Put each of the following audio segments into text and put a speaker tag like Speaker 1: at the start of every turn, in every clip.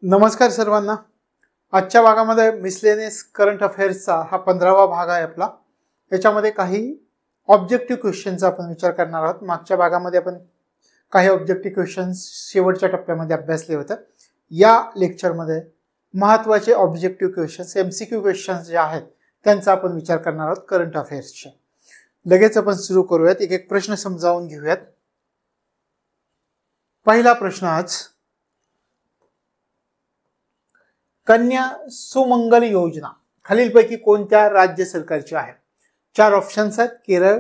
Speaker 1: नमस्कार सर्वांना। आजच्या भागामध्ये मिसलेनियस करंट अफेअर्सचा हा 15वा भाग आहे आपला। याच्यामध्ये काही ऑब्जेक्टिव्ह क्वेश्चनचा आपण विचार करणार आहोत। मागच्या भागामध्ये आपण काही ऑब्जेक्टिव्ह क्वेश्चन्स शेवटच्या टप्प्यामध्ये अभ्यासले होते। या लेक्चरमध्ये महत्त्वाचे ऑब्जेक्टिव्ह क्वेश्चन्स एमसीक्यू क्वेश्चन्स जे आहेत त्यांचा आपण विचार करणार आहोत करंट अफेअर्सचे। लगेच आपण सुरू करूयात, एक एक प्रश्न समजावून घेऊयात। पहिला प्रश्न आज, कन्या सुमंगल योजना खालीलपैकी कोणत्या राज्य सरकारची आहे? चार ऑप्शन्स आहेत, केरळ,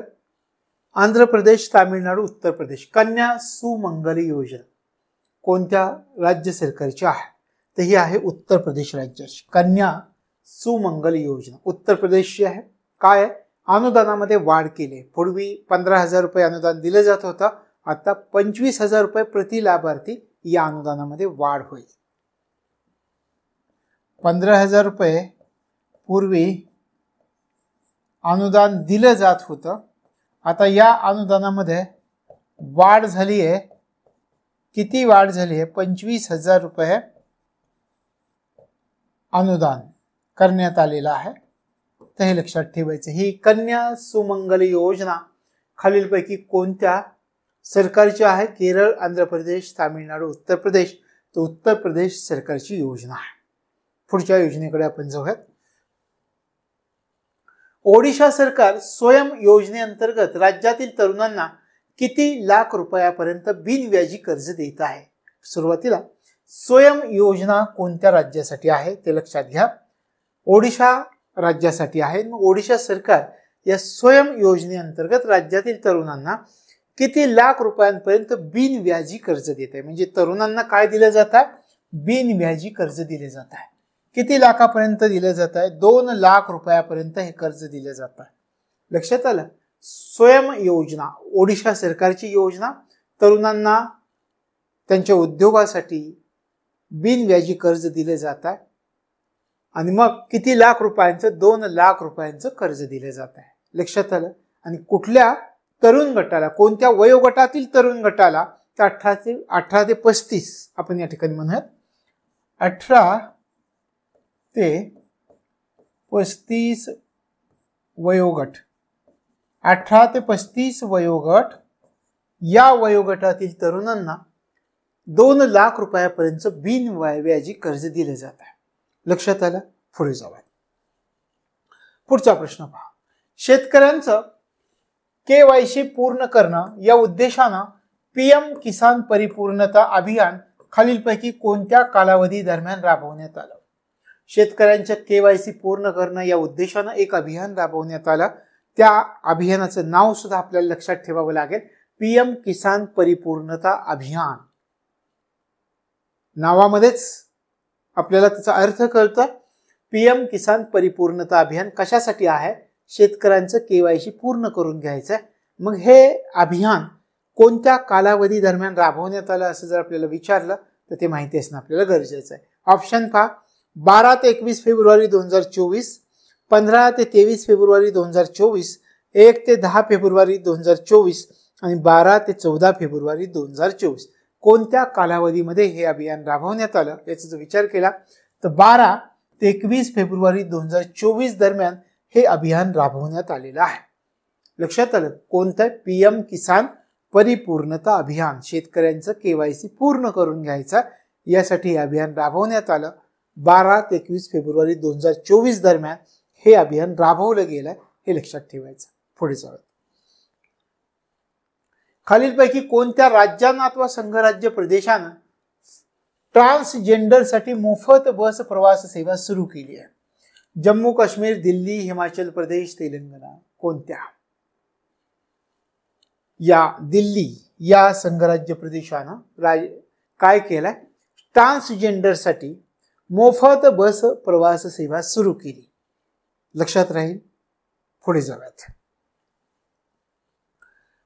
Speaker 1: आंध्र प्रदेश, तामिळनाडू, उत्तर प्रदेश। कन्या सुमंगल योजना कोणत्या राज्य सरकारची आहे? तर ही आहे उत्तर प्रदेश राज्याची। कन्या सुमंगल योजना उत्तर प्रदेशची आहे। काय आहे? अनुदानामध्ये वाढ केली। पूर्वी 15,000 रुपये अनुदान दिले जात होतं, आता 25,000 रुपये प्रति लाभार्थी या अनुदानामध्ये वाढ होईल। 15,000 रुपये पूर्वी अनुदान दिलं जात होतं, आता या अनुदानामध्ये वाढ झाली आहे। किती वाढ झाली आहे? 25,000 रुपये अनुदान करण्यात आलेलं आहे। तर हे लक्षात ठेवायचं। ही कन्या सुमंगल योजना खालीलपैकी कोणत्या सरकारची आहे? केरळ, आंध्र प्रदेश, तामिळनाडू, उत्तर प्रदेश। तो उत्तर प्रदेश सरकारची योजना आहे। पुढच्या योजनेकडे आपण जाऊयात। ओडिशा सरकार स्वयं योजनेअंतर्गत राज्यातील तरुणांना किती लाख रुपयापर्यंत बिनव्याजी कर्ज देत आहे? सुरुवातीला स्वयं योजना कोणत्या राज्यासाठी आहे ते लक्षात घ्या। ओडिशा राज्यासाठी आहे। मग ओडिशा सरकार या स्वयं योजनेअंतर्गत राज्यातील तरुणांना किती लाख रुपयांपर्यंत बिनव्याजी कर्ज देत आहे? म्हणजे तरुणांना काय दिलं जात आहे? बिनव्याजी कर्ज दिले जात आहे। किती लाखापर्यंत दिले जात आहे? 2 लाख रुपयापर्यंत हे कर्ज दिले जात आहे। लक्षात आलं? स्वयं योजना ओडिशा सरकारची योजना, तरुणांना त्यांच्या उद्योगासाठी बिनव्याजी कर्ज दिले जात आहे। आणि मग किती लाख रुपयांचं? 2 लाख रुपयांचं कर्ज दिले जात आहे। लक्षात आलं? आणि कुठल्या तरुण गटाला, कोणत्या वयोगटातील तरुण गटाला? तर 18 ते 35 आपण या ठिकाणी म्हणूयात। 18 ते 35 वयोगट, 18 ते 35 वयोगट, या वयोगटातील तरुणांना 2 लाख रुपयापर्यंत बिनव्याजी कर्ज दिले जात आहे। लक्षात आलं? पुढे जाऊया। पुढचा प्रश्न पहा। शेतकऱ्यांचं KYC पूर्ण करणं या उद्देशानं PM किसान परिपूर्णता अभियान खालीलपैकी कोणत्या कालावधी दरम्यान राबवण्यात आलं? शेतकऱ्यांच्या KYC पूर्ण करणं या उद्देशानं एक अभियान राबवण्यात आलं। त्या अभियानाचं नाव सुद्धा आपल्याला लक्षात ठेवावं लागेल, PM किसान परिपूर्णता अभियान। नावामध्येच आपल्याला त्याचा अर्थ कळतो। PM किसान परिपूर्णता अभियान कशासाठी आहे? शेतकऱ्यांचं KYC पूर्ण करून घ्यायचं आहे। मग हे अभियान कोणत्या कालावधी दरम्यान राबवण्यात आलं असं जर आपल्याला विचारलं तर ते माहिती असणं आपल्याला गरजेचं आहे। ऑप्शन पहा, 12 ते 21 फेब्रुवारी 2024, 15 ते 23 फेब्रुवारी 2024, 1 ते 10 फेब्रुवारी 2024 आणि 12 ते 14 फेब्रुवारी 2024। कोणत्या कालावधीमध्ये हे अभियान राबवण्यात आलं याचा जर विचार केला तर 12 ते 21 फेब्रुवारी 2024 दरम्यान हे अभियान राबवण्यात आलेलं आहे। लक्षात आलं? कोणतं? PM किसान परिपूर्णता अभियान। शेतकऱ्यांचं KYC पूर्ण करून घ्यायचं यासाठी हे अभियान राबवण्यात आलं। 12 ते 21 फेब्रुवारी 2024 दरम्यान हे अभियान राबवलं गेलं, हे लक्षात ठेवायचं। पुढे जाऊया। खालीलपैकी कोणत्या राज्यांना अथवा संघराज्य प्रदेशानं ट्रान्सजेंडरसाठी मोफत बस प्रवास सेवा सुरू केली आहे? जम्मू काश्मीर, दिल्ली, हिमाचल प्रदेश, तेलंगणा। कोणत्या? या दिल्ली या संघराज्य प्रदेशानं काय केलंय? ट्रान्सजेंडरसाठी मोफत बस प्रवास सेवा सुरू केली। लक्षात राहील? पुढे जाऊयात।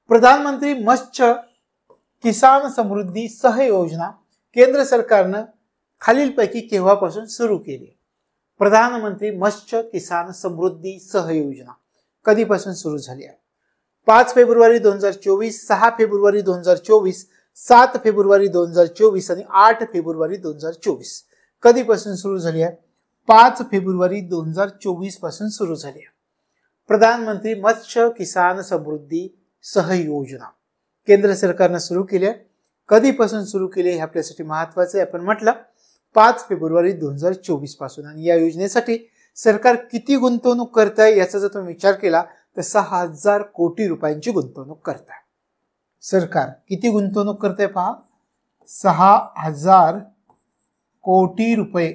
Speaker 1: प्रधानमंत्री मत्स्य किसान समृद्धी सहयोजना केंद्र सरकारनं खालीलपैकी केव्हापासून सुरू केली? प्रधानमंत्री मत्स्य किसान समृद्धी सहयोजना कधीपासून सुरू झाली आहे? 5 फेब्रुवारी 2024, 6 फेब्रुवारी 2024, 7 फेब्रुवारी 2024 आणि 8 फेब्रुवारी 2024 कधीपासून सुरू झाली आहे? 5 फेब्रुवारी 2024 पासून सुरू झाली आहे. प्रधानमंत्री मत्स्य किसान समृद्धी सहयोजना केंद्र सरकारने सुरू केली आहे. कधीपासून सुरू केली हे आपल्यासाठी महत्वाचं आहे. आपण म्हटलं 5 फेब्रुवारी 2024 पासून. आणि या योजनेसाठी सरकार किती गुंतवणूक करत आहे याचा जर तुम्ही विचार केला तर 6,000 कोटी रुपयांची गुंतवणूक करत आहे. सरकार किती गुंतवणूक करते पहा, 6,000 कोटी रुपये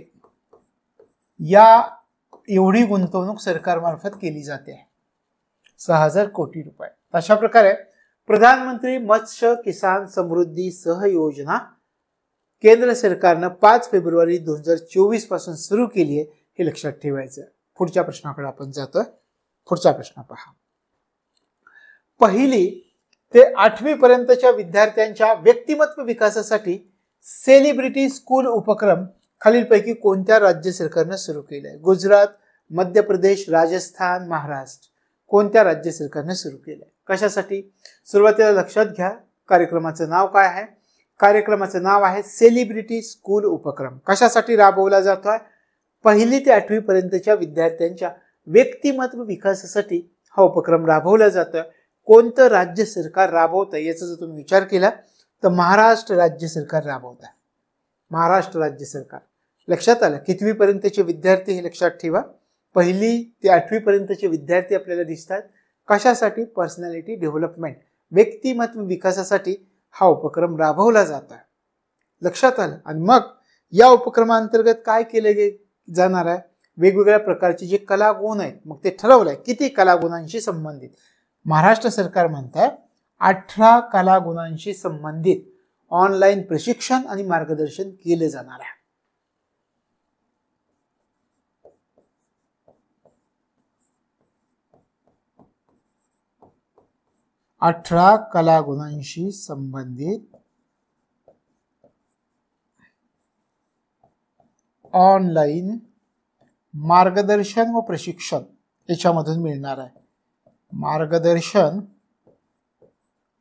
Speaker 1: या एवढी गुंतवणूक सरकारमार्फत केली जाते. 6,000 कोटी रुपये. अशा प्रकारे प्रधानमंत्री मत्स्य किसान समृद्धी सहयोजना केंद्र सरकारनं 5 फेब्रुवारी 2024 पासून सुरू केली आहे, हे लक्षात ठेवायचं. पुढच्या प्रश्नाकडे आपण जातोय. पुढचा प्रश्न पहा. 1ली ते 8वी पर्यंतच्या विद्यार्थ्यांच्या व्यक्तिमत्व विकासासाठी सेलिब्रिटी स्कूल उपक्रम खालीलपैकी कोणत्या राज्य सरकारने सुरू केलाय? गुजरात, मध्य प्रदेश, राजस्थान, महाराष्ट्र. कोणत्या राज्य सरकारने सुरू केलाय? कशासाठी? सुरुवातीला लक्षात घ्या कार्यक्रमाचं नाव काय आहे. कार्यक्रमाचं नाव आहे सेलिब्रिटी स्कूल उपक्रम. कशासाठी राबवला जातोय? 1ली ते 8वी पर्यंतच्या विद्यार्थ्यांच्या व्यक्तिमत्व विकासासाठी हा उपक्रम राबवला जातोय. कोणतं राज्य सरकार राबवतं याचा जर तुम्ही विचार केला तर महाराष्ट्र राज्य सरकार राबवत आहे. महाराष्ट्र राज्य सरकार. लक्षात आलं? कितवी पर्यंतचे विद्यार्थी हे लक्षात ठेवा. 1ली ते 8वी पर्यंतचे विद्यार्थी आपल्याला दिसतात. कशासाठी? पर्सनॅलिटी डेव्हलपमेंट, व्यक्तिमत्व विकासासाठी हा उपक्रम राबवला जात आहे. लक्षात आलं? आणि मग या उपक्रमांतर्गत काय केले जाणार आहे? वेगवेगळ्या प्रकारचे जे कलागुण आहेत मग ते ठरवलंय किती कलागुणांशी संबंधित. महाराष्ट्र सरकार म्हणताय 18 कलागुणांशी संबंधित ऑनलाईन प्रशिक्षण आणि मार्गदर्शन केले जाणार आहे. 18 कलागुणांशी संबंधित ऑनलाईन मार्गदर्शन व प्रशिक्षण याच्यामधून मिळणार आहे. मार्गदर्शन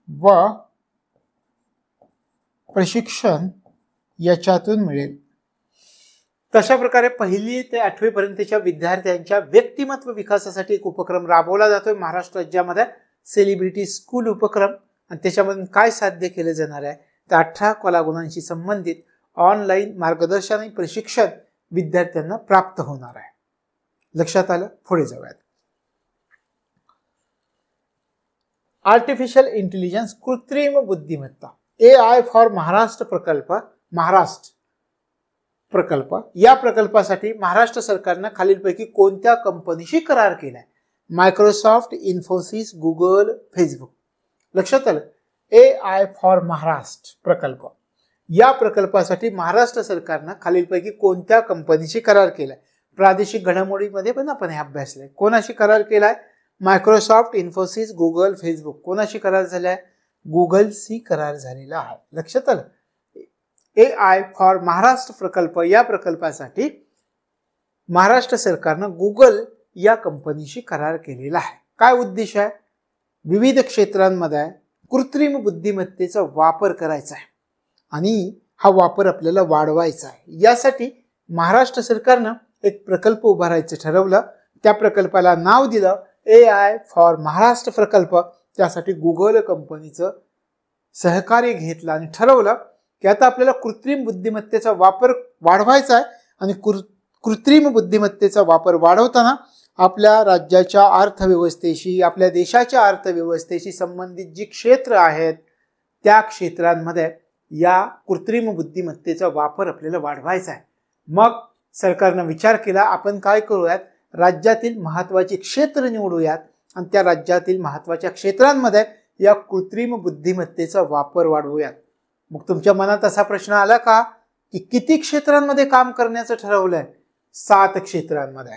Speaker 1: व प्रशिक्षण याच्यातून मिळेल. तशा प्रकारे 1ली ते 8वी पर्यंतच्या विद्यार्थ्यांच्या व्यक्तिमत्व विकासासाठी एक उपक्रम राबवला जातोय महाराष्ट्र राज्यामध्ये, सेलिब्रिटी स्कूल उपक्रम. आणि त्याच्यामधून काय साध्य केले जाणार आहे तर 18 कलागुणांशी संबंधित ऑनलाईन मार्गदर्शन आणि प्रशिक्षण विद्यार्थ्यांना प्राप्त होणार आहे. लक्षात आलं? पुढे जाऊयात. आर्टिफिशियल इंटेलिजन्स कृत्रिम बुद्धिमत्ता AI फॉर महाराष्ट्र प्रकल्प या प्रकल्पासाठी महाराष्ट्र सरकारनं खालीलपैकी कोणत्या कंपनीशी करार केलाय? Microsoft, Infosys, Google, Facebook. लक्षात आलं? AI फॉर महाराष्ट्र प्रकल्प या प्रकल्पासाठी महाराष्ट्र सरकारनं खालीलपैकी कोणत्या कंपनीशी करार केलाय? प्रादेशिक घडामोडीमध्ये पण आपण हे अभ्यासलंय. कोणाशी करार केलाय? Microsoft, Infosys, Google, Facebook. कोणाशी करार झालाय? गुगलशी करार झालेला आहे. लक्षात आलं? AI फॉर महाराष्ट्र प्रकल्प या प्रकल्पासाठी महाराष्ट्र सरकारनं गुगल या कंपनीशी करार केलेला आहे. काय उद्देश आहे? विविध क्षेत्रांमध्ये कृत्रिम बुद्धिमत्तेचा वापर करायचा आहे आणि हा वापर आपल्याला वाढवायचा आहे. यासाठी महाराष्ट्र सरकारनं एक प्रकल्प उभारायचं ठरवलं. त्या प्रकल्पाला नाव दिलं AI फॉर महाराष्ट्र प्रकल्प. त्यासाठी गुगल कंपनीचं सहकार्य घेतलं आणि ठरवलं की आता आपल्याला कृत्रिम बुद्धिमत्तेचा वापर वाढवायचा आहे आणि कृत्रिम बुद्धिमत्तेचा वापर वाढवताना आपल्या राज्याच्या अर्थव्यवस्थेशी, आपल्या देशाच्या अर्थव्यवस्थेशी संबंधित जी क्षेत्र आहेत त्या क्षेत्रांमध्ये या कृत्रिम बुद्धिमत्तेचा वापर आपल्याला वाढवायचा आहे. मग सरकारनं विचार केला आपण काय करूयात, राज्यातील महत्त्वाचे क्षेत्र निवडूयात आणि त्या राज्यातील महत्त्वाच्या क्षेत्रांमध्ये या कृत्रिम बुद्धिमत्तेचा वापर वाढवूयात. मग तुमच्या मनात असा प्रश्न आला का की किती क्षेत्रांमध्ये काम करण्याचं ठरवलंय? 7 क्षेत्रांमध्ये.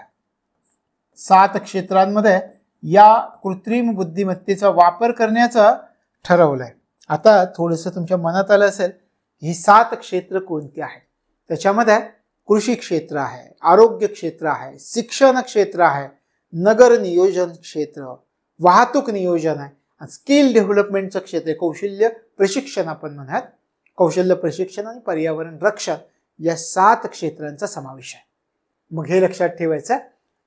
Speaker 1: 7 क्षेत्रांमध्ये या कृत्रिम बुद्धिमत्तेचा वापर करण्याचं ठरवलंय. आता थोडंसं तुमच्या मनात आलं असेल ही 7 क्षेत्र कोणती आहेत? त्याच्यामध्ये कृषी क्षेत्र आहे, आरोग्य क्षेत्र आहे, शिक्षण क्षेत्र आहे, नगर नियोजन क्षेत्र, वाहतूक नियोजन आहे, स्किल डेव्हलपमेंटचं क्षेत्र आहे, कौशल्य प्रशिक्षण आपण म्हणत, कौशल्य प्रशिक्षण आणि पर्यावरण रक्षण या 7 क्षेत्रांचा समावेश आहे. मग हे लक्षात ठेवायचं.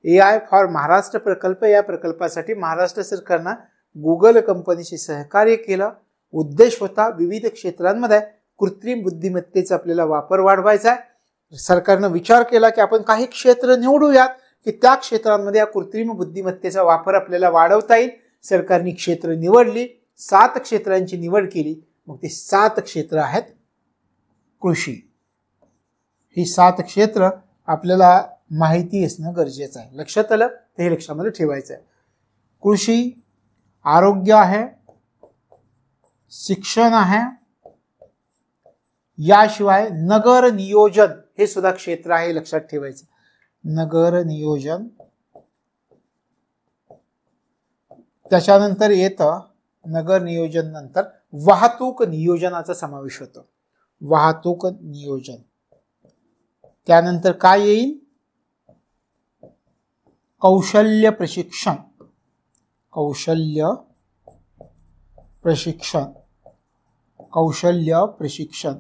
Speaker 1: AI फॉर महाराष्ट्र प्रकल्प, या प्रकल्पासाठी महाराष्ट्र सरकारनं गुगल कंपनीशी सहकार्य केलं. उद्देश होता विविध क्षेत्रांमध्ये कृत्रिम बुद्धिमत्तेचा आपल्याला वापर वाढवायचा आहे. सरकारनं विचार केला की आपण काही क्षेत्र निवडूयात की त्या क्षेत्रांमध्ये या कृत्रिम बुद्धिमत्तेचा वापर आपल्याला वाढवता येईल. सरकारने क्षेत्र निवडली, 7 क्षेत्रांची निवड केली. मग ती 7 क्षेत्र आहेत कृषी. ही 7 क्षेत्र आपल्याला माहिती असणं गरजेचं आहे. लक्षात आलं? तर हे लक्षामध्ये ठेवायचं आहे. कृषी, आरोग्य आहे, शिक्षण आहे, याशिवाय नगर नियोजन हे सुद्धा क्षेत्र आहे. लक्षात ठेवायचं. नगर नियोजन, त्याच्यानंतर येतं नगर नियोजन नंतर वाहतूक नियोजनाचा समावेश होतो. वाहतूक नियोजन. त्यानंतर काय येईल? कौशल्य प्रशिक्षण. कौशल्य प्रशिक्षण. कौशल्य प्रशिक्षण.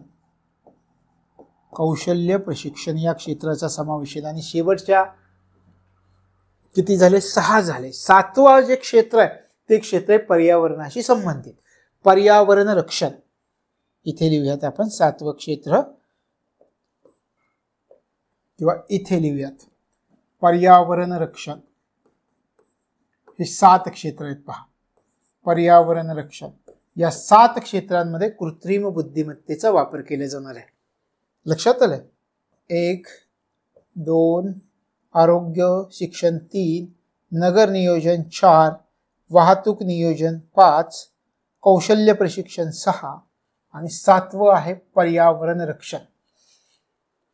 Speaker 1: कौशल्य प्रशिक्षण या क्षेत्राचा समावेश आहे. आणि शेवटच्या किती झाले? 6 झाले. 7वं जे क्षेत्र आहे ते क्षेत्र आहे पर्यावरणाशी संबंधित. पर्यावरण रक्षण. इथे लिहूयात आपण 7वं क्षेत्र, किंवा इथे लिहूयात पर्यावरण रक्षण. हे 7 क्षेत्र आहेत पहा. पर्यावरण रक्षण या 7 क्षेत्रांमध्ये कृत्रिम बुद्धिमत्तेचा वापर केला जाणार आहे. लक्षात आलं? 1, 2, आरोग्य शिक्षण 3, नगर नियोजन 4, वाहतूक नियोजन 5, कौशल्य प्रशिक्षण 6 आणि 7वं आहे पर्यावरण रक्षण.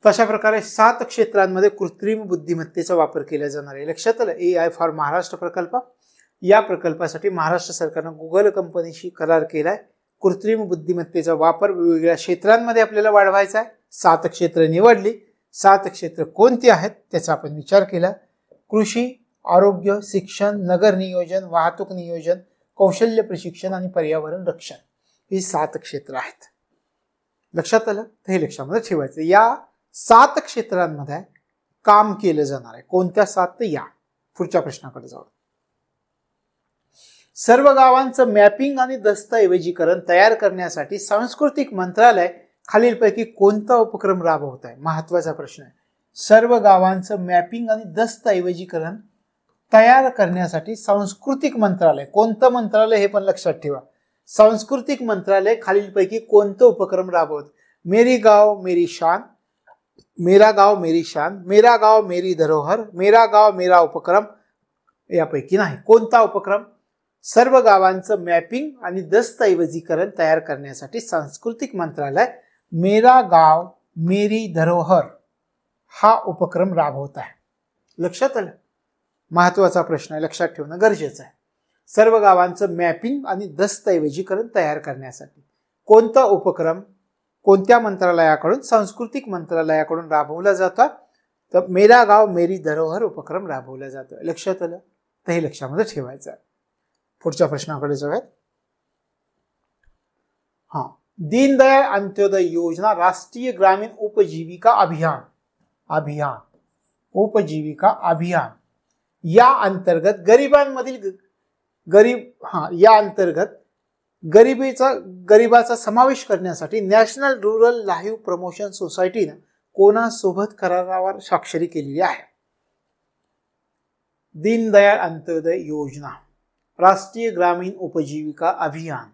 Speaker 1: तशा प्रकारे 7 क्षेत्रांमध्ये कृत्रिम बुद्धिमत्तेचा वापर केला जाणार आहे. लक्षात आलं? AI फॉर महाराष्ट्र प्रकल्प, या प्रकल्पासाठी महाराष्ट्र सरकारनं गुगल कंपनीशी करार केलाय. कृत्रिम बुद्धिमत्तेचा वापर वेगवेगळ्या क्षेत्रांमध्ये आपल्याला वाढवायचा आहे. 7 क्षेत्र निवडली. 7 क्षेत्र कोणती आहेत त्याचा आपण विचार केला. कृषी, आरोग्य, शिक्षण, नगर नियोजन, वाहतूक नियोजन, कौशल्य प्रशिक्षण आणि पर्यावरण रक्षण ही 7 क्षेत्र आहेत. लक्षात आलं? तर हे लक्षामध्ये ठेवायचं. या 7 क्षेत्रांमध्ये काम केलं जाणार आहे. कोणत्या 7 ते या पुढच्या प्रश्नाकडे जाऊ. सर्व गावांचं मॅपिंग आणि दस्तऐवजीकरण तयार करण्यासाठी सांस्कृतिक मंत्रालय खालीलपैकी कोणता उपक्रम राबवत आहे? महत्वाचा प्रश्न आहे. सर्व गावांचं मॅपिंग आणि दस्तऐवजीकरण तयार करण्यासाठी सांस्कृतिक मंत्रालय, कोणतं मंत्रालय हे पण लक्षात ठेवा. सांस्कृतिक मंत्रालय खालीलपैकी कोणतं उपक्रम राबवत? मेरी गाव मेरी शान, मेरा गाव मेरी शान, मेरा गाव मेरी धरोहर, मेरा गाव मेरा उपक्रम यापैकी नाही. कोणता उपक्रम? सर्व गावांचं मॅपिंग आणि दस्तऐवजीकरण तयार करण्यासाठी सांस्कृतिक मंत्रालय मेरा गाव मेरी धरोहर हा उपक्रम राबवत आहे. लक्षात आलं? महत्वाचा प्रश्न आहे, लक्षात ठेवणं गरजेचं आहे. सर्व गावांचं मॅपिंग आणि दस्तऐवजीकरण तयार करण्यासाठी कोणता उपक्रम कोणत्या मंत्रालयाकडून? सांस्कृतिक मंत्रालयाकडून राबवला जातो. तर मेरा गाव मेरी धरोहर उपक्रम राबवला जातो. लक्षात आलं? तर हे लक्षामध्ये ठेवायचं आहे. पुढच्या प्रश्नाकडे जाऊयात. हा, दीनदयाळ अंत्योदय योजना राष्ट्रीय ग्रामीण उपजीविका अभियान, उपजीविका अभियान या अंतर्गत गरिबाचा समावेश करण्यासाठी नॅशनल रुरल लाईव्ह प्रमोशन सोसायटीने कोणासोबत करारावर स्वाक्षरी केलेली आहे? दीनदयाळ अंत्योदय योजना राष्ट्रीय ग्रामीण उपजीविका अभियान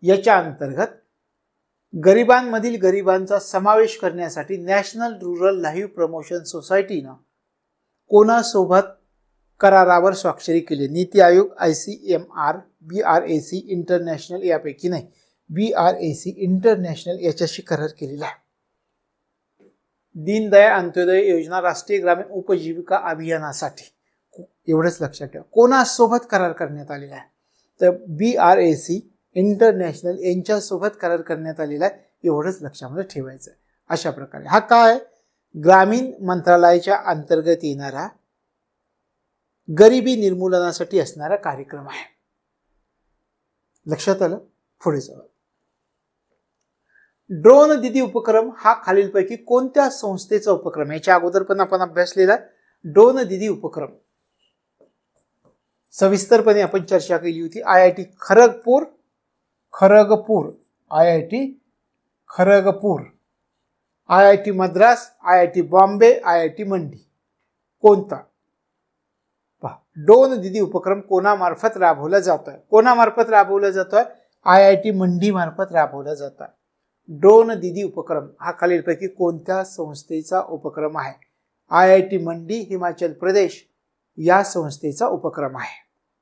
Speaker 1: याच्या अंतर्गत गरिबांचा समावेश करण्यासाठी नॅशनल रुरल लाईव्ह प्रमोशन सोसायटीनं कोणासोबत करारावर स्वाक्षरी केली? NITI Aayog, ICMR, BRAC international यापैकी नाही. BRAC इंटरनॅशनल याच्याशी करार केलेला आहे. दीनदयाळ अंत्योदय योजना राष्ट्रीय ग्रामीण उपजीविका अभियानासाठी एवढंच लक्षात ठेवा. कोणासोबत करार करण्यात आलेला आहे? तर BRAC इंटरनॅशनल यांच्यासोबत करार करण्यात आलेला आहे. एवढंच लक्षामध्ये ठेवायचं आहे. अशा प्रकारे हा काय? ग्रामीण मंत्रालयाच्या अंतर्गत येणारा गरिबी निर्मूलनासाठी असणारा कार्यक्रम आहे. लक्षात आलं? पुढे जाऊ. ड्रोन दीदी उपक्रम हा खालीलपैकी कोणत्या संस्थेचा उपक्रम? याच्या अगोदर पण आपण अभ्यासलेला ड्रोन दीदी उपक्रम सविस्तरपणे आपण चर्चा केली होती. IIT Kharagpur, IIT Madras, IIT Bombay, IIT मंडी. कोणता? पहा, ड्रोन दीदी उपक्रम कोणामार्फत राबवला जातोय? कोणामार्फत राबवला जातोय? IIT मंडी मार्फत राबवला जातोय. ड्रोन दीदी उपक्रम हा खालीलपैकी कोणत्या संस्थेचा उपक्रम आहे? IIT मंडी, हिमाचल प्रदेश या संस्थेचा उपक्रम आहे.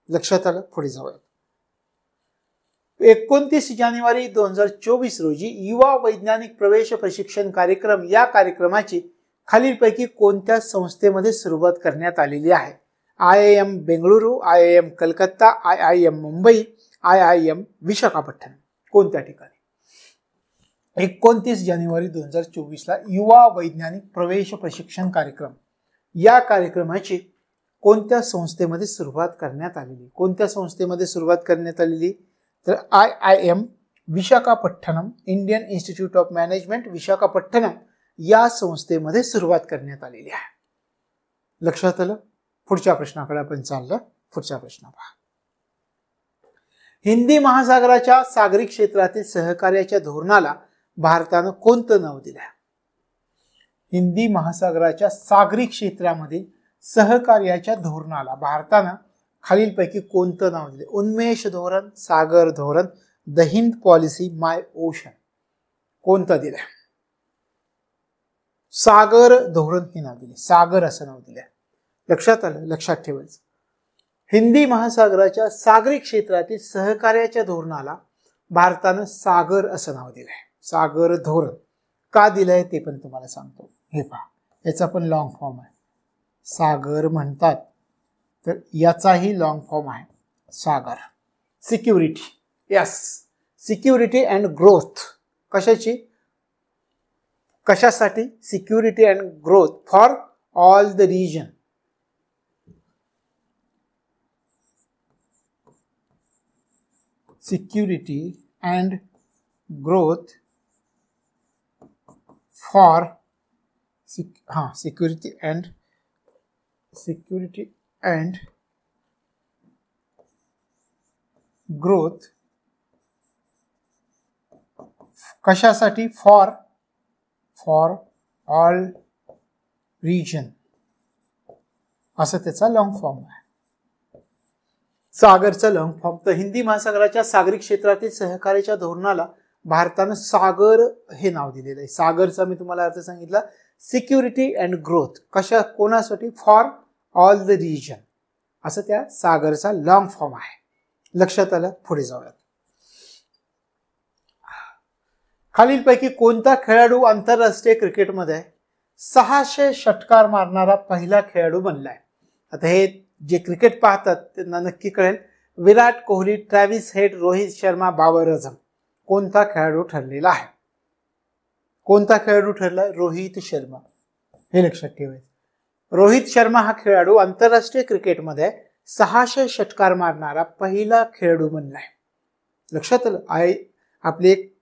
Speaker 1: लक्षात आलं? पुढे जाऊया. 29 जानेवारी 2024 रोजी युवा वैज्ञानिक प्रवेश प्रशिक्षण कार्यक्रम या कार्यक्रमाची खालीलपैकी कोणत्या संस्थेमध्ये सुरुवात करण्यात आलेली आहे? IIM Bengaluru, IIM Calcutta, IIM Mumbai, IIM Visakhapatnam. कोणत्या ठिकाणी? 29 जानेवारी 2024 ला युवा वैज्ञानिक प्रवेश प्रशिक्षण कार्यक्रम या कार्यक्रमाची कोणत्या संस्थेमध्ये सुरुवात करण्यात आलेली? कोणत्या संस्थेमध्ये सुरुवात करण्यात आलेली? तर IIM Visakhapatnam, Indian institute of management Visakhapatnam या संस्थेमध्ये सुरुवात करण्यात आलेली आहे. लक्षात आलं? पुढच्या प्रश्नाकडे आपण चाललो. पुढचा प्रश्न पहा. हिंदी महासागराच्या सागरी क्षेत्रातील सहकार्याच्या धोरणाला भारतानं कोणतं नाव दिलं? हिंदी महासागराच्या सागरी क्षेत्रामधील सहकार्याच्या धोरणाला भारतानं खालीलपैकी कोणतं नाव दिले? उन्मेष धोरण, सागर धोरण, the Hind policy, my ocean. कोणतं दिलं? सागर धोरण हे नाव दिले. सागर असं नाव दिलं. लक्षात आलं? लक्षात ठेवायचं. हिंदी महासागराच्या सागरी क्षेत्रातील सहकार्याच्या धोरणाला भारतानं सागर असं नाव दिलंय. सागर धोरण का दिलंय ते पण तुम्हाला सांगतो. हे पहा, याचा पण लॉंग फॉर्म आहे. सागर म्हणतात तर याचाही लॉंग फॉर्म आहे Sagar. Security, yes, security and growth. कशाची? कशासाठी? Security and growth for all the region. Security and growth for security and growth कशासाठी? फॉर ऑल रिजन असं त्याचा लॉंग फॉर्म आहे. सागरचा लॉंग फॉर्म. तर हिंदी महासागराच्या सागरी क्षेत्रातील सहकार्याच्या धोरणाला भारतानं सागर हे नाव दिलेलं आहे. सागरचा मी तुम्हाला अर्थ सांगितला. सिक्युरिटी अँड ग्रोथ कशा कोणासाठी? फॉर ऑल द रिजन असं त्या सागरचा लॉंग फॉर्म आहे. लक्षात आलं? पुढे जाऊयात. खालीलपैकी कोणता खेळाडू आंतरराष्ट्रीय क्रिकेटमध्ये 600 षटकार मारणारा पहिला खेळाडू बनलाय? आता हे जे क्रिकेट पाहतात त्यांना नक्की कळेल. Virat Kohli, Travis head, Rohit Sharma, Babar Azam. कोणता खेळाडू ठरलेला आहे? कोणता खेळाडू ठरलाय? रोहित शर्मा. हे लक्षात ठेवायचं. रोहित शर्मा हा खेळाडू आंतरराष्ट्रीय क्रिकेटमध्ये 600 षटकार मारणारा पहिला खेळाडू बनलाय. लक्षात आलं? आपली एक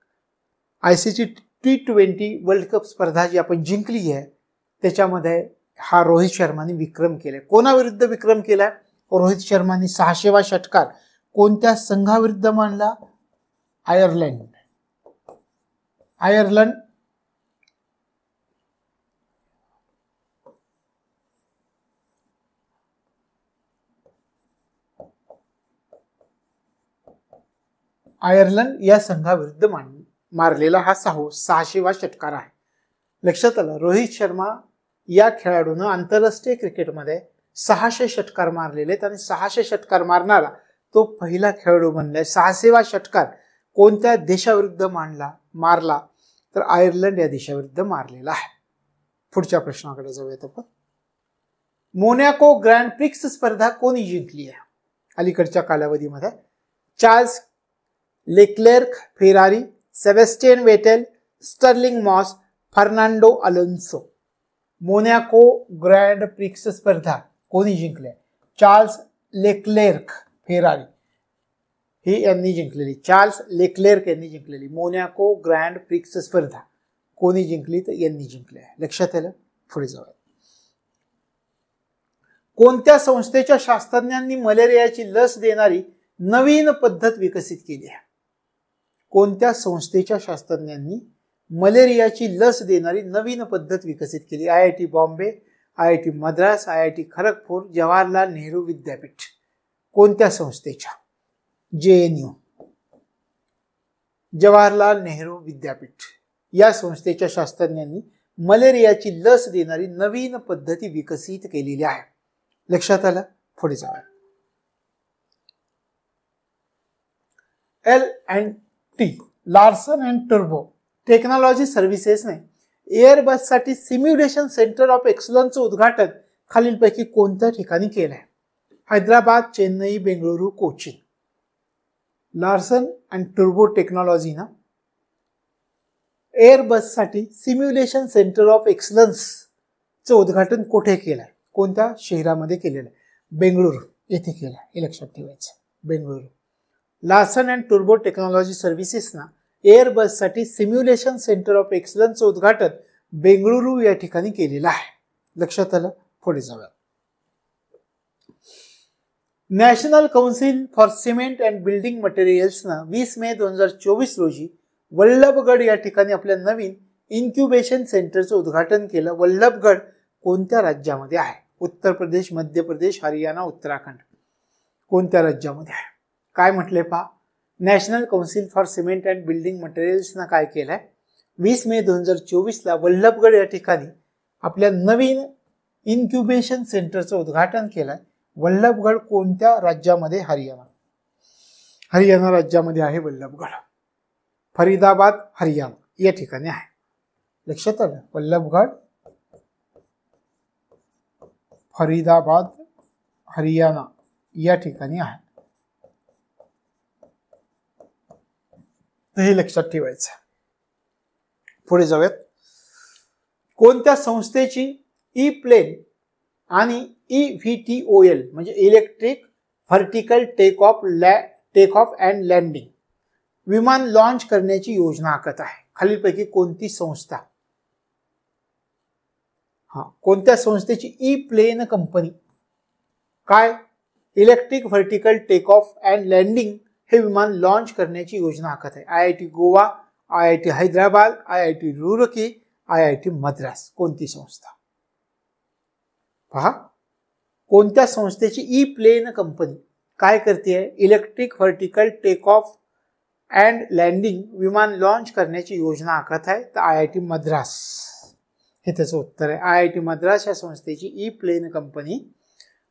Speaker 1: ICC T20 वर्ल्ड कप स्पर्धा जी आपण जिंकली आहे त्याच्यामध्ये हा रोहित शर्माने विक्रम केलाय. कोणाविरुद्ध विक्रम केलाय? रोहित शर्माने 600वा षटकार कोणत्या संघाविरुद्ध मारला? आयर्लंड. आयर्लंड या संघाविरुद्ध मारलेला हा 600वा षटकार आहे. लक्षात आलं? रोहित शर्मा या खेळाडूनं आंतरराष्ट्रीय क्रिकेटमध्ये 600 षटकार मारलेले आहेत आणि 600 षटकार मारणारा तो पहिला खेळाडू बनलाय. 600वा षटकार कोणत्या देशाविरुद्ध मारला? तर आयर्लंड या देशाविरुद्ध मारलेला आहे. पुढच्या प्रश्नाकडे जाऊयात आपण. मोनॅको ग्रँड प्रिक्स स्पर्धा कोणी जिंकली आहे अलीकडच्या कालावधीमध्ये? Charles Leclerc, Ferrari, Sebastian Vettel, Stirling Moss, Fernando Alonso. Monaco Grand Prix स्पर्धा कोणी जिंकली? Charles Leclerc, Ferrari. ही यांनी जिंकलेली, चार्ल्स लेक्लेर्क यांनी जिंकलेली मोनॅको ग्रँड प्रिक्स स्पर्धा कोणी जिंकली तर यांनी जिंकली आहे. लक्षात आलं. पुढे जाऊया. कोणत्या संस्थेच्या शास्त्रज्ञांनी मलेरियाची लस देणारी नवीन पद्धत विकसित केली आहे? कोणत्या संस्थेच्या शास्त्रज्ञांनी मलेरियाची लस देणारी नवीन पद्धत विकसित केली? IIT Bombay, IIT Madras, IIT Kharagpur, Jawaharlal Nehru विद्यापीठ. कोणत्या संस्थेच्या? JNU, जवाहरलाल नेहरू विद्यापीठ या संस्थेच्या शास्त्रज्ञांनी मलेरियाची लस देणारी नवीन पद्धती विकसित केलेली आहे. लक्षात आलं. पुढे जाऊया. L&T लार्सन अँड टुर्बो टेक्नॉलॉजी सर्व्हिसेसने एअरबस साठी सिम्युलेशन सेंटर ऑफ एक्सलन्सचं उद्घाटन खालीलपैकी कोणत्या ठिकाणी केलं आहे? हैदराबाद, चेन्नई, बेंगळुरू, कोचीन. लार्सन अँड टुर्बो टेक्नॉलॉजीनं एअरबस साठी सिम्युलेशन सेंटर ऑफ एक्सलन्सचं उद्घाटन कुठे केलं आहे? कोणत्या शहरामध्ये केलेलं आहे? बेंगळुरू येथे केलं आहे. हे लक्षात ठेवायचं. बेंगळुरू. लार्सन अँड टुर्बो टेक्नॉलॉजी सर्व्हिसेसना एअरबस साठी सिम्युलेशन सेंटर ऑफ एक्सलन्सचं उद्घाटन बेंगळुरू या ठिकाणी केलेलं आहे. लक्षात आलं. पुढे जाऊया. National Council for Cement and Building मटेरियल्सनं 20 मे 2024 रोजी वल्लभगड या ठिकाणी आपल्या नवीन इन्क्युबेशन सेंटरचं उद्घाटन केलं. वल्लभगड कोणत्या राज्यामध्ये आहे? उत्तर प्रदेश, मध्य प्रदेश, हरियाणा, उत्तराखंड. कोणत्या राज्यामध्ये आहे? काय म्हटले पहा. National Council for Cement and Building मटेरियल्सनं काय केलंय? 20 मे 2024 ला वल्लभगड या ठिकाणी आपल्या नवीन इन्क्युबेशन सेंटरचं उद्घाटन केलंय. वल्लभगड कोणत्या राज्यामध्ये? हरियाणा. हरियाणा राज्यामध्ये आहे वल्लभगड. फरीदाबाद, हरियाणा या ठिकाणी आहे. लक्षात आलं. वल्लभगड फरीदाबाद, हरियाणा या ठिकाणी आहे. तर हे लक्षात ठेवायचं. पुढे जाऊयात. कोणत्या संस्थेची ई प्लेन आणि EVTOL म्हणजे electric vertical take off and landing विमान लॉन्च करण्याची योजना आखत आहे? खालीलपैकी कोणती संस्था? कोणत्या संस्थेची ई प्लेन कंपनी काय electric vertical take off and landing हे विमान लॉन्च करण्याची योजना आखत आहे? IIT Goa, IIT Hyderabad, IIT Roorkee, IIT Madras. कोणती संस्था? पहा. कोणत्या संस्थेची ई प्लेन कंपनी काय करते? Electric vertical take off and landing विमान लॉन्च करण्याची योजना आखत आहे? तर IIT मद्रास हे त्याचं उत्तर आहे. IIT मद्रास या संस्थेची ई प्लेन कंपनी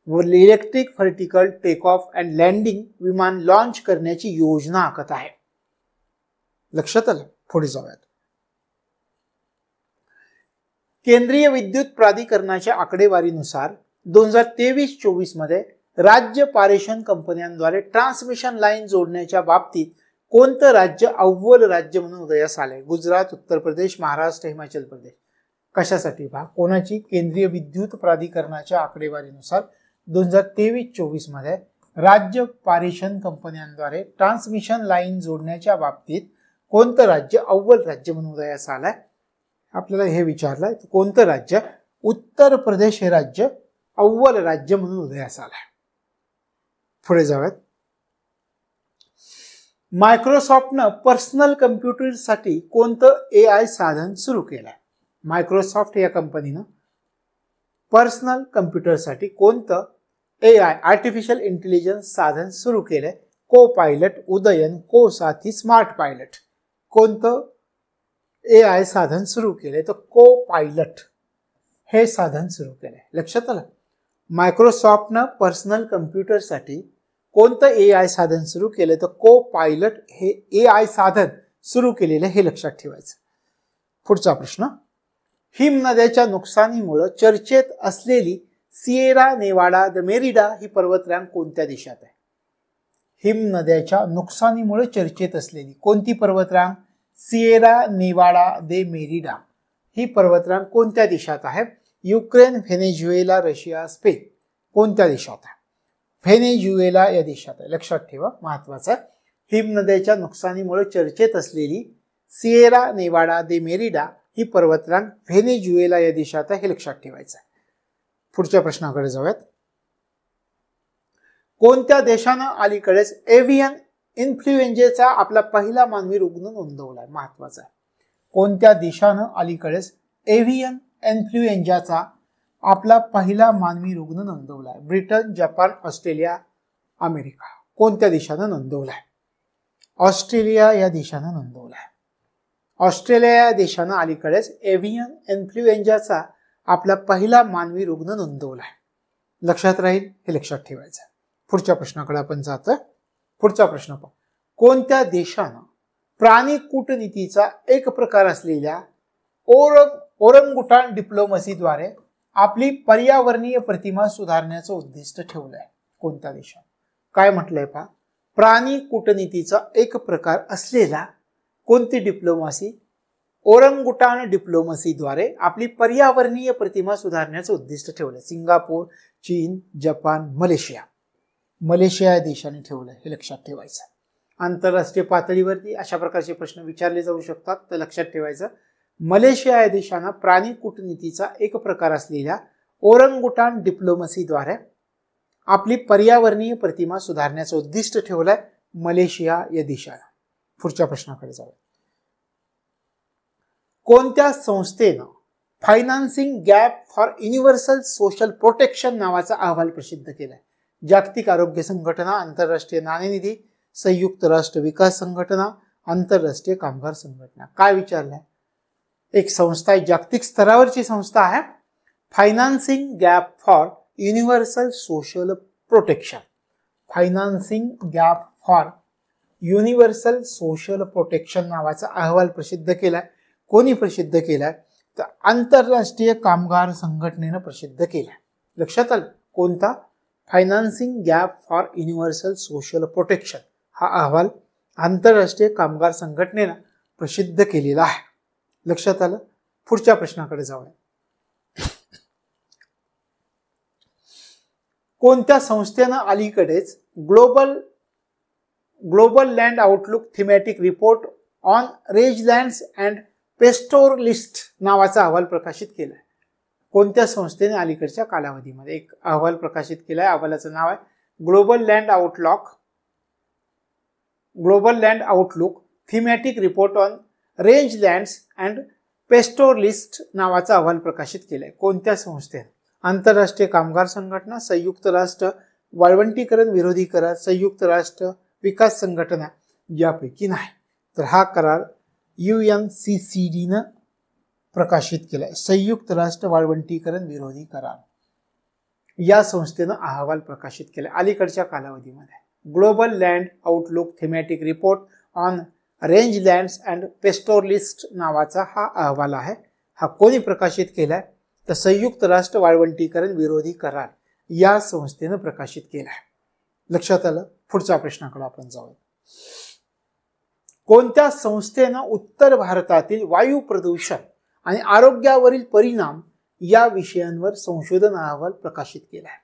Speaker 1: व electric vertical take off and landing विमान लॉन्च करण्याची योजना आखत आहे. लक्षात आलं. पुढे जाऊयात. केंद्रीय विद्युत प्राधिकरणाच्या आकडेवारीनुसार 2023-24 मध्ये राज्य पारेषण कंपन्यांद्वारे ट्रान्समिशन लाईन जोडण्याच्या बाबतीत कोणतं राज्य अव्वल राज्य म्हणून उदयास आलंय? गुजरात, उत्तर प्रदेश, महाराष्ट्र, हिमाचल प्रदेश. कशासाठी पहा. कोणाची? केंद्रीय विद्युत प्राधिकरणाच्या आकडेवारीनुसार 2023-24 मध्ये राज्य पारेषण कंपन्यांद्वारे ट्रान्समिशन लाईन जोडण्याच्या बाबतीत कोणतं राज्य अव्वल राज्य म्हणून उदयास आलंय? आपल्याला हे विचारलंय. कोणतं राज्य? उत्तर प्रदेश हे राज्य अव्वल राज्य म्हणून उदयास आलंय. पुढे जाऊयात. मायक्रोसॉफ्टनं पर्सनल कम्प्युटरसाठी कोणतं AI साधन सुरू केलंय? मायक्रोसॉफ्ट या कंपनीनं पर्सनल कम्प्युटरसाठी कोणतं AI आर्टिफिशियल इंटेलिजन्स साधन सुरू केलंय? को पायलट, उदयन, को साथी, स्मार्ट पायलट. कोणतं AI साधन सुरू केलंय? तर को पायलट हे साधन सुरू केलंय. लक्षात आलं. मायक्रोसॉफ्टनं पर्सनल कम्प्युटरसाठी कोणतं AI साधन सुरू केलंय? तर को पायलट हे AI साधन सुरू केलेलं हे लक्षात ठेवायचं. पुढचा प्रश्न. हिमनद्याच्या नुकसानीमुळे चर्चेत असलेली सिएरा नेवाडा द मेरिडा ही पर्वतरांग कोणत्या देशात आहे? हिमनद्याच्या नुकसानीमुळे चर्चेत असलेली कोणती पर्वतरांग? सिएरा नेवाडा दे मेरिडा ही पर्वतरांग कोणत्या देशात आहे? Ukraine, Venezuela, Russia, Spain. कोणत्या देशात आहे? व्हेनेझुएला या देशात आहे. लक्षात ठेवा, महत्वाचं आहे. हिमनद्याच्या नुकसानीमुळे चर्चेत असलेली सिएरा नेवाडा दे मेरिडा ही पर्वतरांग व्हेनेझुएला या देशात आहे, हे लक्षात ठेवायचं आहे. पुढच्या प्रश्नाकडे जाऊयात. कोणत्या देशानं अलीकडेच एव्हियन इन्फ्लुएंजाचा आपला पहिला मानवी रुग्ण नोंदवलाय? महत्वाचा आहे. कोणत्या देशानं अलीकडेच एव्हियन इन्फ्लुएंजाचा आपला पहिला मानवी रुग्ण नोंदवलाय? Britain, Japan, Australia, America. कोणत्या देशानं नोंदवलाय? ऑस्ट्रेलिया या देशानं नोंदवलाय. ऑस्ट्रेलिया या देशानं अलीकडेच एव्हियन इन्फ्लुएंजाचा आपला पहिला मानवी रुग्ण नोंदवलाय. लक्षात राहील, हे लक्षात ठेवायचं. पुढच्या प्रश्नाकडे आपण जातोय. पुढचा प्रश्न पाहू. कोणत्या देशानं प्राणी कूटनीतीचा एक प्रकार असलेल्या ओरंगुटान डिप्लोमसीद्वारे आपली पर्यावरणीय प्रतिमा सुधारण्याचं उद्दिष्ट ठेवलंय? कोणत्या देशानं? काय म्हटलंय पहा, प्राणी कूटनीतीचा एक प्रकार असलेला कोणती डिप्लोमसी? ओरंगुटान डिप्लोमसीद्वारे आपली पर्यावरणीय प्रतिमा सुधारण्याचं उद्दिष्ट ठेवलंय. सिंगापूर, चीन, जपान, मलेशिया. मलेशिया या देशाने ठेवलंय, हे लक्षात ठेवायचं. आंतरराष्ट्रीय पातळीवरती अशा प्रकारचे प्रश्न विचारले जाऊ शकतात, तर लक्षात ठेवायचं. मलेशिया या देशानं प्राणी कूटनीतीचा एक प्रकार असलेल्या ओरंगुटान डिप्लोमसीद्वारे आपली पर्यावरणीय प्रतिमा सुधारण्याचं उद्दिष्ट ठेवलंय मलेशिया या देशाला. पुढच्या प्रश्नाकडे जाऊ. कोणत्या संस्थेनं financing gap for universal social protection नावाचा अहवाल प्रसिद्ध केलाय? जागतिक आरोग्य संघटना, आंतरराष्ट्रीय नाणेनिधी, संयुक्त राष्ट्र विकास संघटना, आंतरराष्ट्रीय कामगार संघटना. काय विचारलंय? एक संस्था आहे, जागतिक स्तरावरची संस्था आहे, financing gap for universal social protection. Financing gap for universal social protection नावाचा अहवाल प्रसिद्ध केलाय. कोणी प्रसिद्ध केलाय? तर आंतरराष्ट्रीय कामगार संघटनेनं प्रसिद्ध केलाय. लक्षात आलं? कोणता? Financing gap for universal social protection हा अहवाल आंतरराष्ट्रीय कामगार संघटनेनं प्रसिद्ध केलेला आहे. लक्षात आलं? पुढच्या प्रश्नाकडे जाऊया. कोणत्या संस्थेनं अलीकडेच Global Land Outlook Thematic Report on Rangelands and Pastoralist नावाचा अहवाल प्रकाशित केलाय? कोणत्या संस्थेने अलीकडच्या कालावधीमध्ये एक अहवाल प्रकाशित केलाय? अहवालाचं नाव आहे Global Land Outlook Thematic Report on Rangelands and Pastoralist नावाचा अहवाल प्रकाशित केलाय. कोणत्या संस्थेने? आंतरराष्ट्रीय कामगार संघटना, संयुक्त राष्ट्र वाळवंटीकरण विरोधी करार, संयुक्त राष्ट्र विकास संघटना यापैकी नाही. तर हा करार UNCCD प्रकाशित केलाय. संयुक्त राष्ट्र वाळवंटीकरण विरोधी करार या संस्थेनं अहवाल प्रकाशित केलाय अलीकडच्या कालावधीमध्ये. Global Land Outlook Thematic Report on Rangelands and Pastoralist नावाचा हा अहवाल आहे. हा कोणी प्रकाशित केलाय? तर संयुक्त राष्ट्र वाळवंटीकरण विरोधी करार या संस्थेनं प्रकाशित केलाय. लक्षात आलं? पुढच्या प्रश्नाकडे आपण जाऊ. कोणत्या संस्थेनं उत्तर भारतातील वायू प्रदूषण आणि आरोग्यावरील परिणाम या विषयांवर संशोधन अहवाल प्रकाशित केलाय?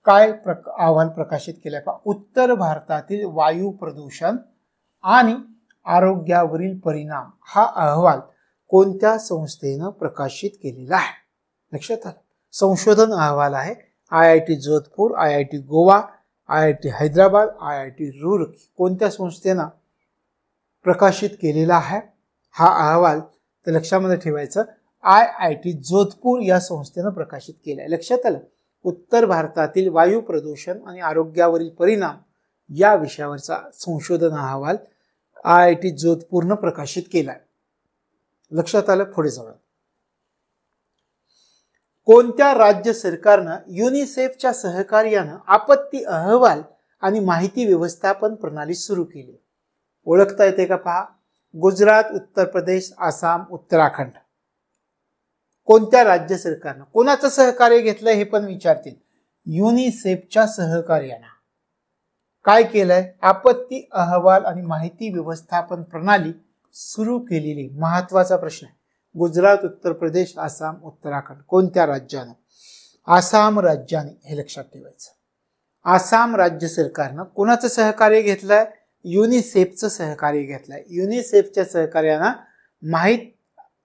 Speaker 1: काय अहवाल प्रकाशित केलाय? उत्तर भारतातील वायू प्रदूषण आणि आरोग्यावरील परिणाम हा अहवाल कोणत्या संस्थेनं प्रकाशित केलेला आहे? लक्षात आलं? संशोधन अहवाल आहे IIT Jodhpur, IIT Goa, IIT Hyderabad, IIT Roorkee. कोणत्या संस्थेनं प्रकाशित केलेला आहे हा अहवाल? तर लक्षामध्ये ठेवायचं IIT जोधपूर या संस्थेनं प्रकाशित केलाय. लक्षात आलं? उत्तर भारतातील वायू प्रदूषण आणि आरोग्यावरील परिणाम या विषयावरचा संशोधन अहवाल IIT जोधपूरनं प्रकाशित केलाय. लक्षात आलं? पुढे जाऊया. कोणत्या राज्य सरकारनं युनिसेफच्या सहकार्यानं आपत्ती अहवाल आणि माहिती व्यवस्थापन प्रणाली सुरू केली? ओळखता येते का? पहा, गुजरात, उत्तर प्रदेश, आसाम, उत्तराखंड. कोणत्या राज्य सरकारनं कोणाचं सहकार्य घेतलंय हे पण विचारतील. युनिसेफच्या सहकार्यानं काय केलंय? आपत्ती अहवाल आणि माहिती व्यवस्थापन प्रणाली सुरू केलेली. महत्वाचा प्रश्न आहे. गुजरात, उत्तर प्रदेश, आसाम, उत्तराखंड. कोणत्या राज्यानं? आसाम राज्याने, हे लक्षात ठेवायचं. आसाम राज्य सरकारनं कोणाचं सहकार्य घेतलंय? युनिसेफचं सहकार्य घेतलंय. युनिसेफच्या सहकार्यानं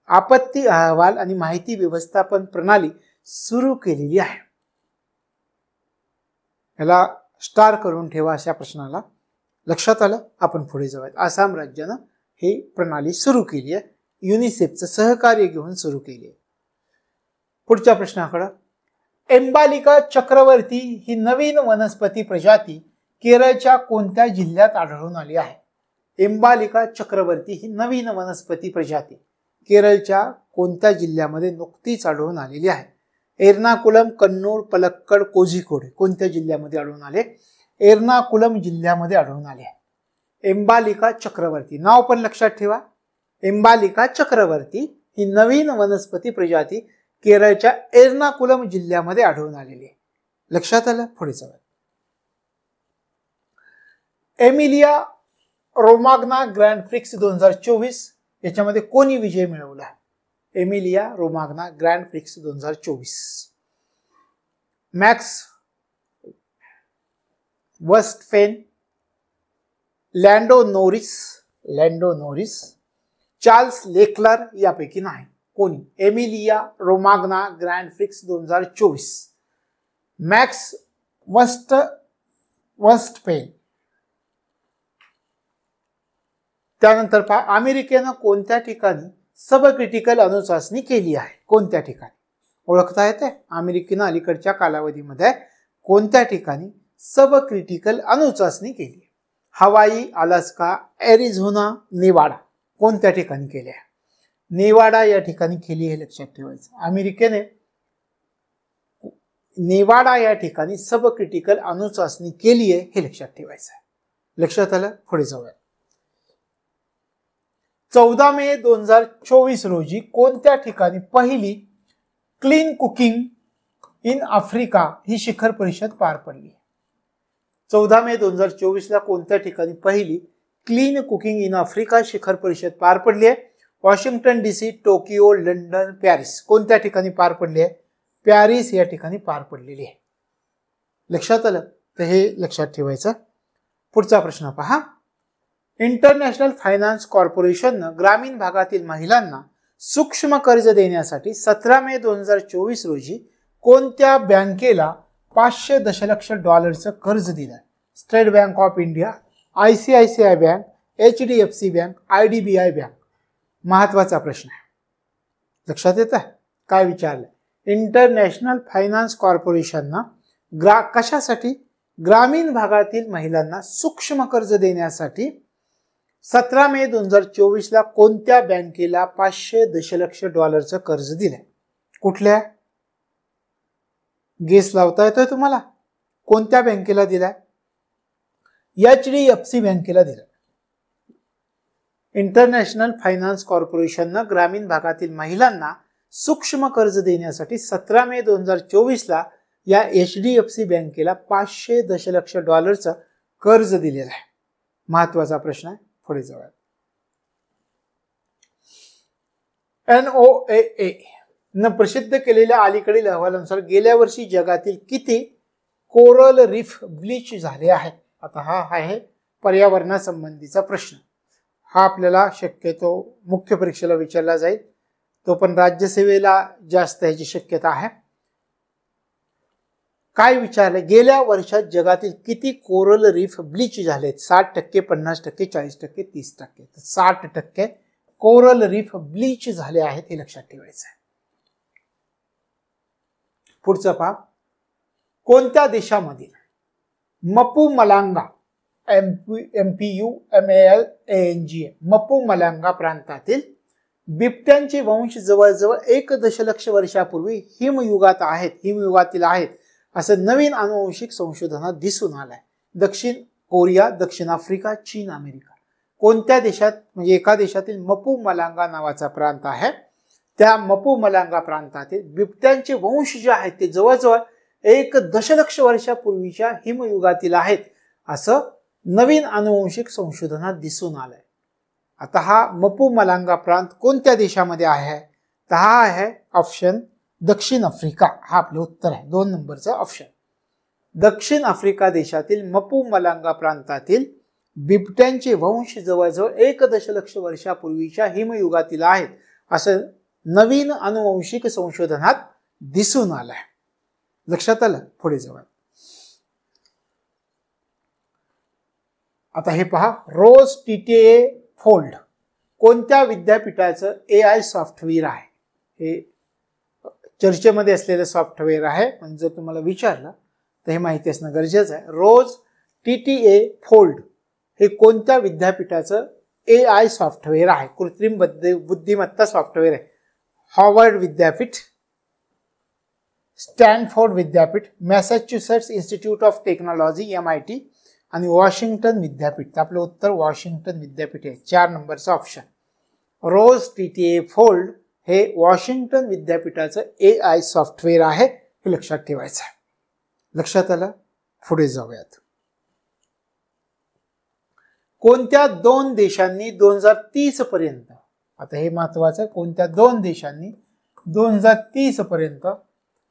Speaker 1: आपत्ती अहवाल आणि माहिती व्यवस्थापन प्रणाली सुरू केलेली आहे. याला स्टार करून ठेवा अशा प्रश्नाला. लक्षात आलं. आपण पुढे जाऊयात. आसाम राज्यानं ही प्रणाली सुरू केली आहे. युनिसेफचं सहकार्य घेऊन सुरू केली आहे. पुढच्या प्रश्नाकडे. एम्बालिका चक्रवर्ती ही नवीन वनस्पती प्रजाती केरळच्या कोणत्या जिल्ह्यात आढळून आली आहे? एम्बालिका चक्रवर्ती ही नवीन वनस्पती प्रजाती केरळच्या कोणत्या जिल्ह्यामध्ये नुकतीच आढळून आलेली आहे? एर्नाकुलम, कन्नूर, पलक्कड, कोझिकोड कोणत्या जिल्ह्यामध्ये आढळून आले? एर्नाकुलम जिल्ह्यामध्ये आढळून आले आहे. एम्बालिका चक्रवर्ती नाव पण लक्षात ठेवा. एम्बालिका चक्रवर्ती ही नवीन वनस्पती प्रजाती केरळच्या एर्नाकुलम जिल्ह्यामध्ये आढळून आलेली आहे. लक्षात आलं. पुढे जाऊया. एमिलिया रोमाग्ना ग्रँड प्रिक्स 2024 याच्यामध्ये कोणी विजय मिळवला? Emilia Romagna Grand Prix 2024. Max Verstappen, Lando Norris, Charles Leclerc यापैकी नाही. कोणी? Emilia Romagna Grand Prix 2024. Max Verstappen. त्यानंतर पहा, अमेरिकेनं कोणत्या ठिकाणी सबक्रिटिकल अणुचाचणी केली आहे? कोणत्या ठिकाणी ओळखता येते? अमेरिकेनं अलीकडच्या कालावधीमध्ये कोणत्या ठिकाणी सबक्रिटिकल अणुचाचणी केली? हवाई, अलास्का, एरिझोना, नेवाडा कोणत्या ठिकाणी केली आहे? नेवाडा या ठिकाणी केली हे लक्षात ठेवायचं. अमेरिकेने नेवाडा या ठिकाणी सबक्रिटिकल अणुचाचणी केली आहे हे लक्षात ठेवायचं. लक्षात आलं. पुढे जाऊया. 14 मे 2024 रोजी कोणत्या ठिकाणी पहिली क्लीन कुकिंग इन आफ्रिका ही शिखर परिषद पार पडली? 14 मे 2024 ला कोणत्या ठिकाणी पहिली क्लीन कुकिंग इन आफ्रिका शिखर परिषद पार पडली आहे? Washington DC, Tokyo, London, Paris कोणत्या ठिकाणी पार पडली आहे? पॅरिस या ठिकाणी पार पडलेली आहे. लक्षात आलं. तर हे लक्षात ठेवायचं. पुढचा प्रश्न पहा. इंटरनॅशनल फायनान्स कॉर्पोरेशननं ग्रामीण भागातील महिलांना सूक्ष्म कर्ज देण्यासाठी 17 मे 2024 रोजी कोणत्या बँकेला $500 दशलक्ष कर्ज दिलं? State bank of India, ICICI bank, HDFC bank, IDBI bank. महत्वाचा प्रश्न आहे. लक्षात येत आहे काय विचारलं? इंटरनॅशनल फायनान्स कॉर्पोरेशननं कशासाठी? ग्रामीण भागातील महिलांना सूक्ष्म कर्ज देण्यासाठी 17 मे 2024 ला कोणत्या बँकेला $500 दशलक्ष कर्ज दिलंय? कुठल्या? गेस लावता येतोय तुम्हाला? कोणत्या बँकेला दिलाय? HDFC बँकेला दिलाय. इंटरनॅशनल फायनान्स कॉर्पोरेशननं ग्रामीण भागातील महिलांना सूक्ष्म कर्ज देण्यासाठी 17 मे 2024 ला या HDFC बँकेला $500 दशलक्ष कर्ज दिलेलं आहे. महत्वाचा प्रश्न आहे. पुढे जाऊया. NOAA न प्रसिद्ध केलेल्या अलीकडील अहवालानुसार गेल्या वर्षी जगातील किती कोरल रीफ ब्लीच झाले आहेत? आता हा आहे पर्यावरणासंबंधीचा प्रश्न. हा आपल्याला शक्यतो मुख्य परीक्षेला विचारला जाईल. तो पण राज्यसेवेला जास्त ह्याची शक्यता आहे. काय विचारलं? गेल्या वर्षात जगातील किती कोरल रीफ ब्लीच झालेत? 60%, 50%, 40%, 30%. 60% कोरल रीफ ब्लीच झाले आहेत हे लक्षात ठेवायचं आहे. पुढचं पहा. कोणत्या देशामधील मपुमलांगा MPUMALANGA मपुमलांगा प्रांतातील बिबट्यांचे वंश जवळजवळ 1 दशलक्ष वर्षापूर्वी हिमयुगातील आहेत असं नवीन आनुवंशिक संशोधनात दिसून आलंय? दक्षिण कोरिया, दक्षिण आफ्रिका, चीन, अमेरिका. कोणत्या देशात? म्हणजे एका देशातील मपुमलांगा नावाचा प्रांत आहे. त्या मपुमलांगा प्रांतातील बिबट्यांचे वंश जे आहेत ते जवळजवळ 1 दशलक्ष वर्षापूर्वीच्या हिमयुगातील आहेत असं नवीन आनुवंशिक संशोधनात दिसून आलंय. आता हा मपुमलांगा प्रांत कोणत्या देशामध्ये आहे? तर हा आहे ऑप्शन दक्षिण आफ्रिका. हा आपलं उत्तर आहे. 2 नंबरचा ऑप्शन. दक्षिण आफ्रिका देशातील मपुमलांगा प्रांतातील बिबट्यांचे वंश जवळजवळ 1 दशलक्ष वर्षापूर्वीच्या हिमयुगातील आहेत असं नवीन अनुवंशिक संशोधनात दिसून आलंय. लक्षात आलं? पुढे जाऊया. आता हे पहा, रोज टीटीए फोल्ड कोणत्या विद्यापीठाचं AI सॉफ्टवेअर आहे? हे चर्चेमध्ये असलेलं सॉफ्टवेअर आहे, पण जर तुम्हाला विचारलं तर हे माहिती असणं गरजेचं आहे. रोज टीटीए फोल्ड हे कोणत्या विद्यापीठाचं AI सॉफ्टवेअर आहे? कृत्रिम बुद्धिमत्ता सॉफ्टवेअर आहे. हार्वर्ड विद्यापीठ, स्टॅनफोर्ड विद्यापीठ, Massachusetts institute of technology MIT आणि वॉशिंग्टन विद्यापीठ. आपलं उत्तर वॉशिंग्टन विद्यापीठ आहे. 4 नंबरचा ऑप्शन. रोज टीटीए फोल्ड हे वॉशिंग्टन विद्यापीठाचं AI सॉफ्टवेअर आहे, हे लक्षात ठेवायचं आहे. लक्षात आलं? पुढे जाऊयात. कोणत्या 2 देशांनी 2030 पर्यंत, आता हे महत्वाचं आहे, कोणत्या 2 देशांनी 2030 पर्यंत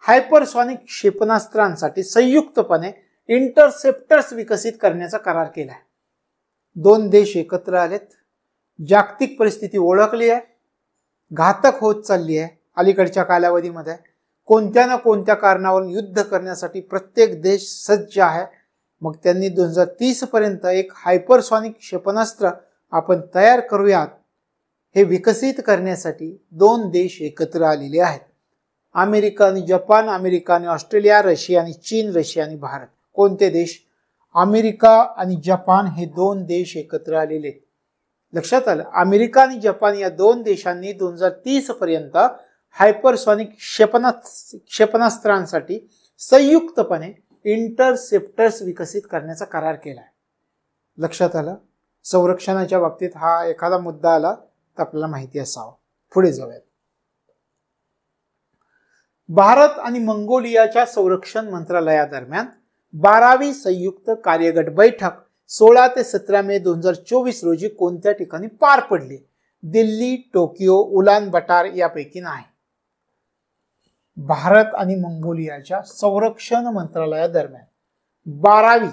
Speaker 1: हायपरसॉनिक क्षेपणास्त्रांसाठी संयुक्तपणे इंटरसेप्टर्स विकसित करण्याचा करार केला आहे? 2 देश एकत्र आलेत. जागतिक परिस्थिती ओळखली आहे, घातक होत चालली आहे अलीकडच्या कालावधीमध्ये. कोणत्या ना कोणत्या कारणावरून युद्ध करण्यासाठी प्रत्येक देश सज्ज आहे. मग त्यांनी 2030 पर्यंत एक हायपरसॉनिक क्षेपणास्त्र आपण तयार करूयात हे विकसित करण्यासाठी 2 देश एकत्र आलेले आहेत. अमेरिका आणि जपान, अमेरिका आणि ऑस्ट्रेलिया, रशिया आणि चीन, रशिया आणि भारत. कोणते देश? अमेरिका आणि जपान हे 2 देश एकत्र आलेले. लक्षात आलं? अमेरिका आणि जपान या 2 देशांनी 2030 पर्यंत हायपरसॉनिक क्षेपणास्त्रांसाठी संयुक्तपणे इंटरसेप्टर्स विकसित करण्याचा करार केला. लक्षात आलं? संरक्षणाच्या बाबतीत हा एखादा मुद्दा आला तर आपल्याला माहिती असावं. पुढे जाऊयात. भारत आणि मंगोलियाच्या संरक्षण मंत्रालयादरम्यान 12वी संयुक्त कार्यगट बैठक 16 ते 17 मे 2024 रोजी कोणत्या ठिकाणी पार पडली? दिल्ली, टोकियो, उलान बटार यापैकी नाही. भारत आणि मंगोलियाच्या संरक्षण मंत्रालयादरम्यान 12वी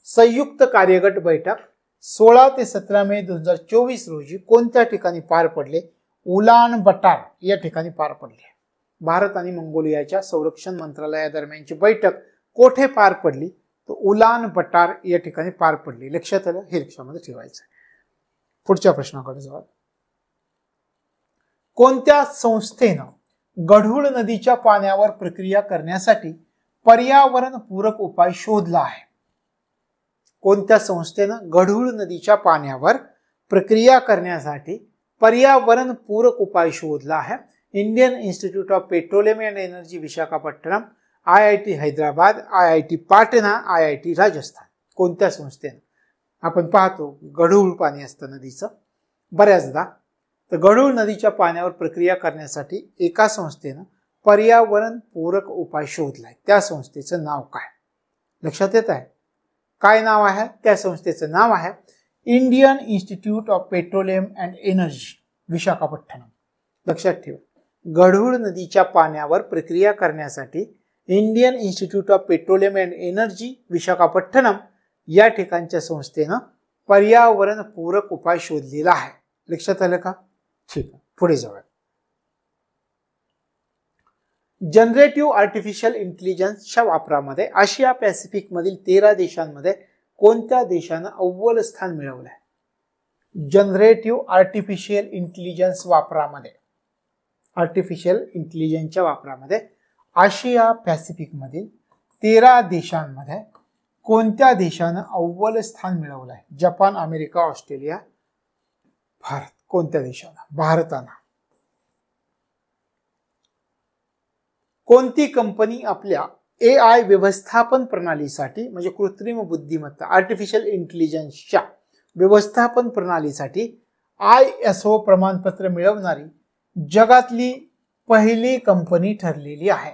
Speaker 1: संयुक्त कार्यगट बैठक 16 ते 17 मे 2024 रोजी कोणत्या ठिकाणी पार पडले? उलान बटार या ठिकाणी पार पडले. भारत आणि मंगोलियाच्या संरक्षण मंत्रालयादरम्यानची बैठक कोठे पार पडली? तर उलान बटार या ठिकाणी पार पडली. लक्षात आलं? हे लक्षामध्ये ठेवायचं. पुढच्या प्रश्नाकडे जाऊ. कोणत्या संस्थेनं गढूळ नदीच्या पाण्यावर प्रक्रिया करण्यासाठी पर्यावरण पूरक उपाय शोधला आहे? कोणत्या संस्थेनं गढूळ नदीच्या पाण्यावर प्रक्रिया करण्यासाठी पर्यावरण पूरक उपाय शोधला आहे? Indian institute of petroleum and energy Visakhapatnam, IIT Hyderabad, IIT Patna, IIT Rajasthan. कोणत्या संस्थेनं? आपण पाहतो गढूळ पाणी असतं नदीचं बऱ्याचदा, तर गढूळ नदीच्या पाण्यावर प्रक्रिया करण्यासाठी एका संस्थेनं पर्यावरण पूरक उपाय शोधलाय. त्या संस्थेचं नाव काय? लक्षात येत आहे? काय नाव आहे त्या संस्थेचं? नाव आहे Indian institute of petroleum and energy Visakhapatnam. लक्षात ठेवा, गढूळ नदीच्या पाण्यावर प्रक्रिया करण्यासाठी Indian institute of petroleum and energy Visakhapatnam या ठिकाणच्या संस्थेनं पर्यावरण पूरक उपाय शोधलेला आहे. लक्षात आलं का? ठीक आहे, पुढे जाऊया. जनरेटिव्ह आर्टिफिशियल इंटेलिजन्सच्या वापरामध्ये आशिया पॅसिफिक मधील 13 देशांमध्ये कोणत्या देशानं अव्वल स्थान मिळवलं आहे? जनरेटिव्ह आर्टिफिशियल इंटेलिजन्स वापरामध्ये, आर्टिफिशियल इंटेलिजन्सच्या वापरामध्ये आशिया पॅसिफिक मधील 13 देशांमध्ये कोणत्या देशानं अव्वल स्थान मिळवलं आहे? Japan, America, Australia, Bharat. कोणत्या देशानं? भारतानं. कोणती कंपनी आपल्या AI व्यवस्थापन प्रणालीसाठी, म्हणजे कृत्रिम बुद्धिमत्ता आर्टिफिशियल इंटेलिजन्सच्या व्यवस्थापन प्रणालीसाठी ISO प्रमाणपत्र मिळवणारी जगातली पहिली कंपनी ठरलेली आहे?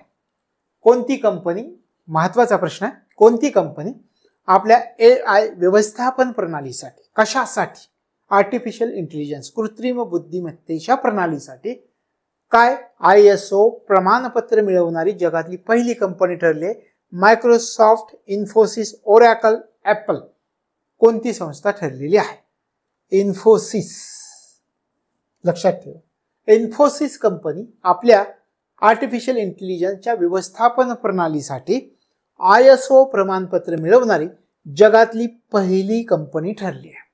Speaker 1: कोणती कंपनी? महत्वाचा प्रश्न आहे. कोणती कंपनी आपल्या AI व्यवस्थापन प्रणालीसाठी, कशासाठी? आर्टिफिशियल इंटेलिजन्स कृत्रिम बुद्धिमत्तेच्या प्रणालीसाठी काय ISO प्रमाणपत्र मिळवणारी जगातली पहिली कंपनी ठरली आहे? Microsoft, Infosys, oracle, apple. कोणती संस्था ठरलेली आहे? इन्फोसिस. लक्षात ठेवा, इन्फोसिस कंपनी आपल्या आर्टिफिशियल इंटेलिजन्सच्या व्यवस्थापन प्रणालीसाठी ISO प्रमाणपत्र मिळवणारी जगातली पहिली कंपनी ठरली आहे.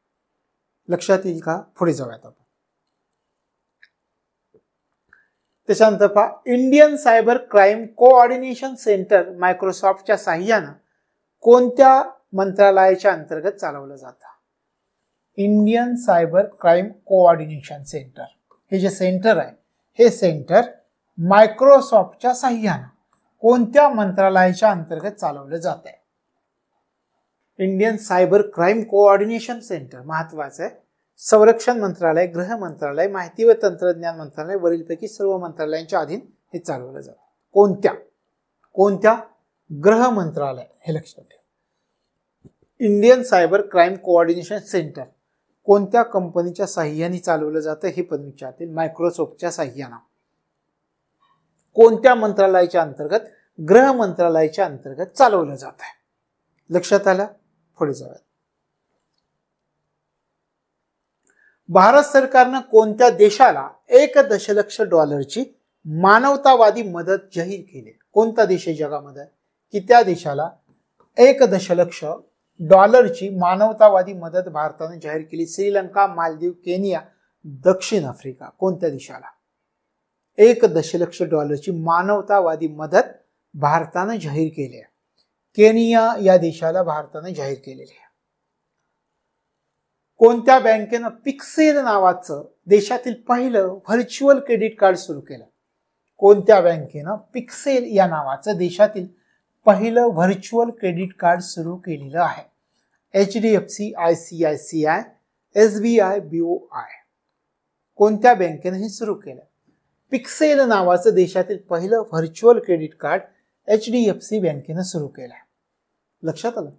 Speaker 1: लक्षात येईल का? पुढे जाऊयात आपण. त्याच्यानंतर पहा, Indian Cyber Crime Coordination Centre मायक्रोसॉफ्टच्या साहाय्यानं कोणत्या मंत्रालयाच्या अंतर्गत चालवलं जातं? Indian Cyber Crime Coordination Centre हे जे सेंटर आहे, हे सेंटर मायक्रोसॉफ्टच्या साहाय्यानं कोणत्या मंत्रालयाच्या अंतर्गत चालवलं जात आहे? Indian Cyber Crime Coordination centre महत्वाचं आहे. संरक्षण मंत्रालय, गृह मंत्रालय, माहिती व तंत्रज्ञान मंत्रालय वरीलपैकी सर्व मंत्रालयांच्या अधीन हे चालवलं जातं. कोणत्या गृह मंत्रालय, हे लक्षात ठेवा. Indian Cyber Crime Coordination centre कोणत्या कंपनीच्या साहाय्याने चालवलं जातं हे पण विचारतील. मायक्रोसॉफ्टच्या साहाय्यानं. कोणत्या मंत्रालयाच्या अंतर्गत? गृह मंत्रालयाच्या अंतर्गत चालवलं जात आहे. लक्षात आलं? पुढे जाऊया. भारत सरकारनं कोणत्या देशाला $1 दशलक्ष मानवतावादी मदत जाहीर केली? कोणता देश आहे जगामध्ये की त्या देशाला $1 दशलक्ष मानवतावादी मदत भारताने जाहीर केली? श्रीलंका, मालदीव, केनिया, दक्षिण आफ्रिका. कोणत्या देशाला $1 दशलक्ष मानवतावादी मदत भारताने जाहीर केली आहे? केनिया या देशाला भारताने जाहीर केलेली आहे. कोणत्या बँकेनं पिक्सेल नावाचं देशातील पहिलं व्हर्च्युअल क्रेडिट कार्ड सुरू केलं? कोणत्या बँकेनं पिक्सेल या नावाचं देशातील पहिलं व्हर्च्युअल क्रेडिट कार्ड सुरू केलेलं आहे? HDFC, ICICI, SBI, BOI. कोणत्या बँकेनं हे सुरू केलं? पिक्सेल नावाचं देशातील पहिलं व्हर्च्युअल क्रेडिट कार्ड HDFC बँकेनं सुरू केलं. लक्षात आलं?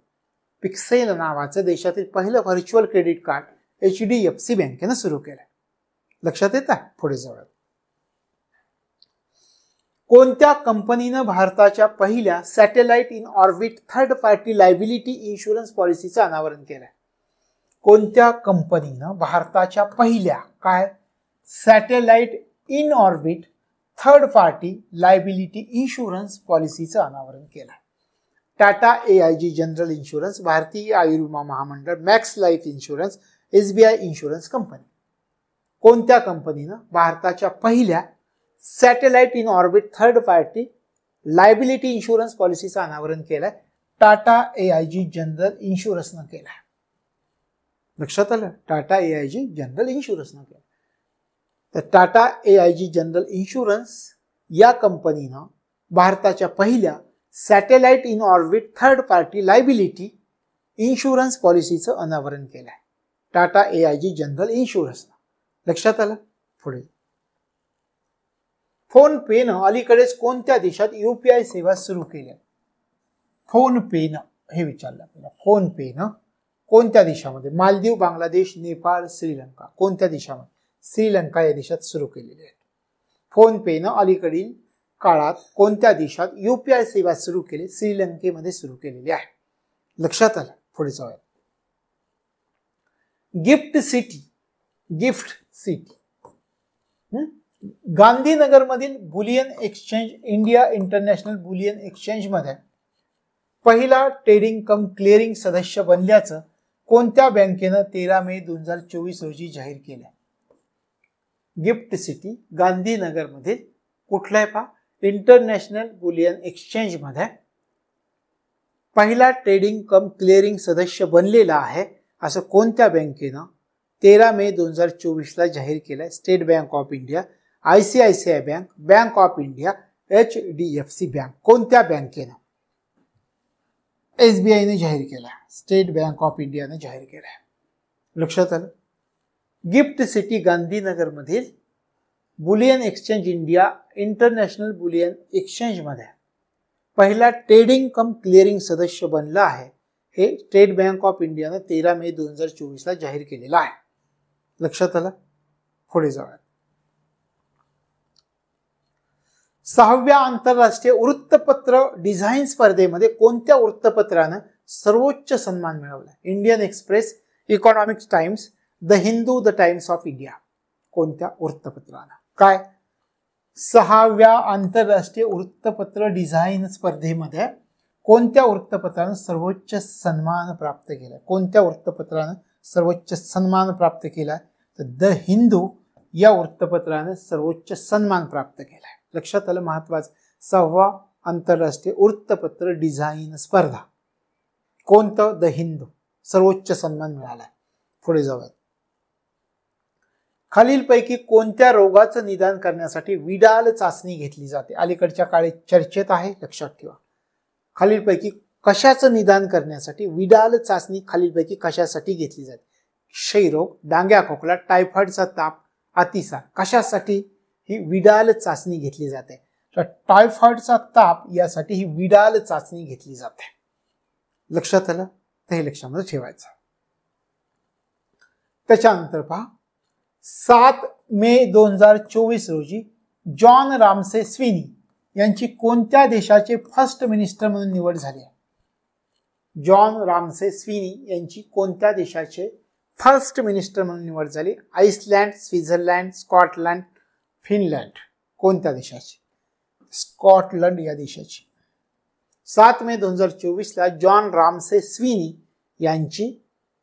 Speaker 1: पिक्सेल नावाचं देशातील पहिलं व्हर्च्युअल क्रेडिट कार्ड HDFC बँकेनं सुरू केलं. लक्षात येतं? पुढे जाऊया. कोणत्या कंपनीनं भारताच्या पहिल्या satellite in orbit third party liability insurance पॉलिसीचं अनावरण केलंय? कोणत्या कंपनीनं भारताच्या पहिल्या satellite in orbit third party liability insurance पॉलिसीचं अनावरण केलंय? टाटा AIG जनरल इन्शुरन्स, भारतीय आयुर्विमा महामंडळ, Max Life Insurance, SBI insurance company. कोणत्या कंपनीनं भारताच्या पहिल्या satellite in orbit third party liability insurance पॉलिसीचं अनावरण केलंय? टाटा AIG जनरल इन्शुरन्सनं केलंय. लक्षात आलं? टाटा AIG जनरल इन्शुरन्सनं केलं. तर टाटा AIG जनरल इन्शुरन्स या कंपनीनं भारताच्या पहिल्या satellite in orbit third party liability insurance पॉलिसीचं अनावरण केलंय. Tata AIG general insurance. लक्षात आलं? पुढे, फोन पेनं अलीकडेच कोणत्या देशात UPI सेवा सुरू केल्या? फोन पेनं हे विचारलं आपल्याला. फोन पेनं कोणत्या देशामध्ये? मालदीव, बांगलादेश, नेपाळ, श्रीलंका. कोणत्या देशामध्ये? श्रीलंका या देशात सुरू केलेले आहेत. फोन पेनं अलीकडील काळात कोणत्या देशात UPI सेवा सुरू केली? श्रीलंकेमध्ये सुरू केलेली आहे. लक्षात आलं? पुढे जाऊया. गिफ्ट सिटी गांधीनगरमधील bullion exchange India International Bullion Exchange मध्ये पहिला ट्रेडिंग कम क्लिअरिंग सदस्य बनल्याचं कोणत्या बँकेनं 13 मे 2024 रोजी जाहीर केलं? गिफ्ट सिटी गांधीनगरमधील कुठलाय पहा? इंटरनॅशनल बुलियन एक्सचेंज मध्ये पहिला ट्रेडिंग कम क्लिअरिंग सदस्य बनलेला आहे असं कोणत्या बँकेनं 13 मे 2024 ला जाहीर केलंय? State bank of India, ICICI bank, bank of India, HDFC bank. कोणत्या बँकेनं? SBI ने जाहीर केला. स्टेट बँक ऑफ इंडियाने जाहीर केलाय. लक्षात आलं? गिफ्ट सिटी गांधीनगर मधील Boolean exchange India International Bullion Exchange मध्ये पहिला ट्रेडिंग कम क्लिअरिंग सदस्य बनला आहे. हे स्टेट बँक ऑफ इंडियाने 13 मे 2024 ला जाहीर केलेला आहे. लक्षात आलं? पुढे जाऊया. 6व्या आंतरराष्ट्रीय वृत्तपत्र डिझाईन स्पर्धेमध्ये कोणत्या वृत्तपत्रानं सर्वोच्च सन्मान मिळवला? Indian express, economic times, the Hindu, the times of India. कोणत्या वृत्तपत्रानं? काय? 6व्या आंतरराष्ट्रीय वृत्तपत्र डिझाईन स्पर्धेमध्ये कोणत्या वृत्तपत्रानं सर्वोच्च सन्मान प्राप्त केला? कोणत्या वृत्तपत्रानं सर्वोच्च सन्मान प्राप्त केला? तर द हिंदू या वृत्तपत्रानं सर्वोच्च सन्मान प्राप्त केलाय. लक्षात आलं? महत्वाचं. 6वा आंतरराष्ट्रीय वृत्तपत्र डिझाईन स्पर्धा. कोणतं? द हिंदू. सर्वोच्च सन्मान मिळालाय. पुढे जाऊयात. खालीलपैकी कोणत्या रोगाचं निदान करण्यासाठी विडाल चाचणी घेतली जाते? अलीकडच्या काळी चर्चेत आहे, लक्षात ठेवा. खालीलपैकी कशाचं निदान करण्यासाठी विडाल चाचणी खालीलपैकी कशासाठी घेतली जाते? क्षयरोग, डांग्या खोकला, टायफॉइडचा ताप, अतिसार. कशासाठी ही विडाल चाचणी घेतली जाते? तर टायफॉइडचा ताप यासाठी ही विडाल चाचणी घेतली जाते. लक्षात आलं? तर हे लक्षामध्ये ठेवायचं. त्याच्यानंतर पहा, 7 मे 2024 रोजी जॉन रामसे स्विनी यांची कोणत्या देशाचे फर्स्ट मिनिस्टर म्हणून निवड झाली? जॉन रामसे स्विनी यांची कोणत्या देशाचे फर्स्ट मिनिस्टर म्हणून निवड झाली? Iceland, Switzerland, Scotland, Finland. कोणत्या देशाची? स्कॉटलंड या देशाची. 7 मे 2024 ला जॉन रामसे स्विनी यांची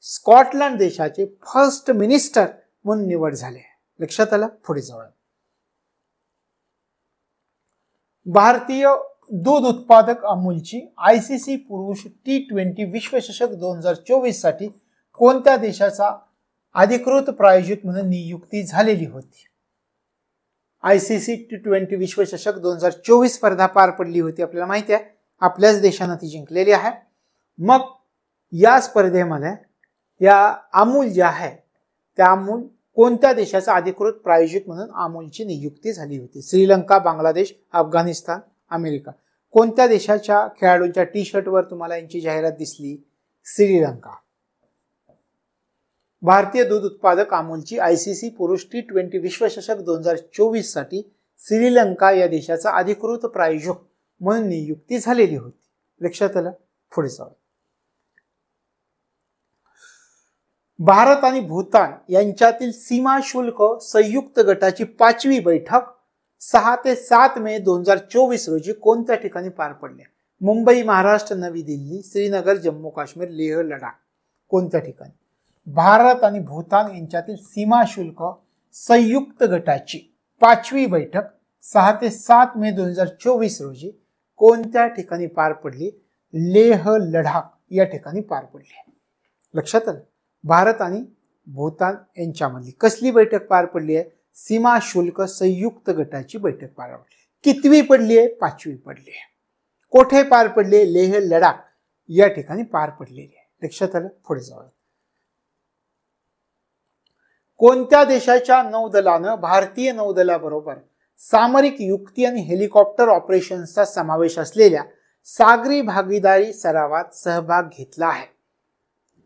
Speaker 1: स्कॉटलंड देशाचे फर्स्ट मिनिस्टर म्हणून निवड झाली. लक्षात आलं? पुढे जाऊया. भारतीय दूध उत्पादक अमूलची आयसीसी पुरुष T20 विश्वचषक 2024 साठी कोणत्या देशाचा अधिकृत प्रायोजक म्हणून नियुक्ती झालेली होती? आयसीसी T20 विश्वचषक 2024 स्पर्धा पार पडली होती. आपल्याला माहिती आहे, आपल्याच देशाने ती जिंकलेली आहे. मग या स्पर्धेमध्ये या अमूल जे आहे त्या अमूल कोणत्या देशाचा अधिकृत प्रायोजक म्हणून अमूलची नियुक्ती झाली होती? श्रीलंका, बांगलादेश, अफगाणिस्तान, अमेरिका. कोणत्या देशाच्या खेळाडूंच्या टी शर्टवर तुम्हाला यांची जाहिरात दिसली? श्रीलंका. भारतीय दूध उत्पादक अमूलची आयसीसी पुरुष T20 विश्वचषक 2024 साठी श्रीलंका या देशाचा अधिकृत प्रायोजक म्हणून नियुक्ती झालेली होती. लक्षात आलं? पुढे जाऊ. भारत आणि भूतान यांच्यातील सीमा शुल्क संयुक्त गटाची 5वी बैठक 6 ते 7 मे 2024 रोजी कोणत्या ठिकाणी पार पडली? मुंबई, महाराष्ट्र, नवी दिल्ली, श्रीनगर, जम्मू काश्मीर, लेह, लडाख. कोणत्या ठिकाणी? भारत आणि भूतान यांच्यातील सीमा शुल्क संयुक्त गटाची 5वी बैठक 6 ते 7 मे 2024 रोजी कोणत्या ठिकाणी पार पडली? लेह, लडाख या ठिकाणी पार पडली. लक्षात आलं? भारत आणि भूतान यांच्यामधली कसली बैठक पार पडली आहे? सीमा शुल्क संयुक्त गटाची बैठक पार पडली. कितवी पडली आहे? 5वी पडली आहे. कोठे पार पडली? लेह, लडाख या ठिकाणी पार पडलेली आहे. लक्षात आलं? पुढे जाऊया. कोणत्या देशाच्या नौदलानं भारतीय नौदलाबरोबर सामरिक युक्ती आणि हेलिकॉप्टर ऑपरेशन्सचा समावेश असलेल्या सागरी भागीदारी सरावात सहभाग घेतला आहे?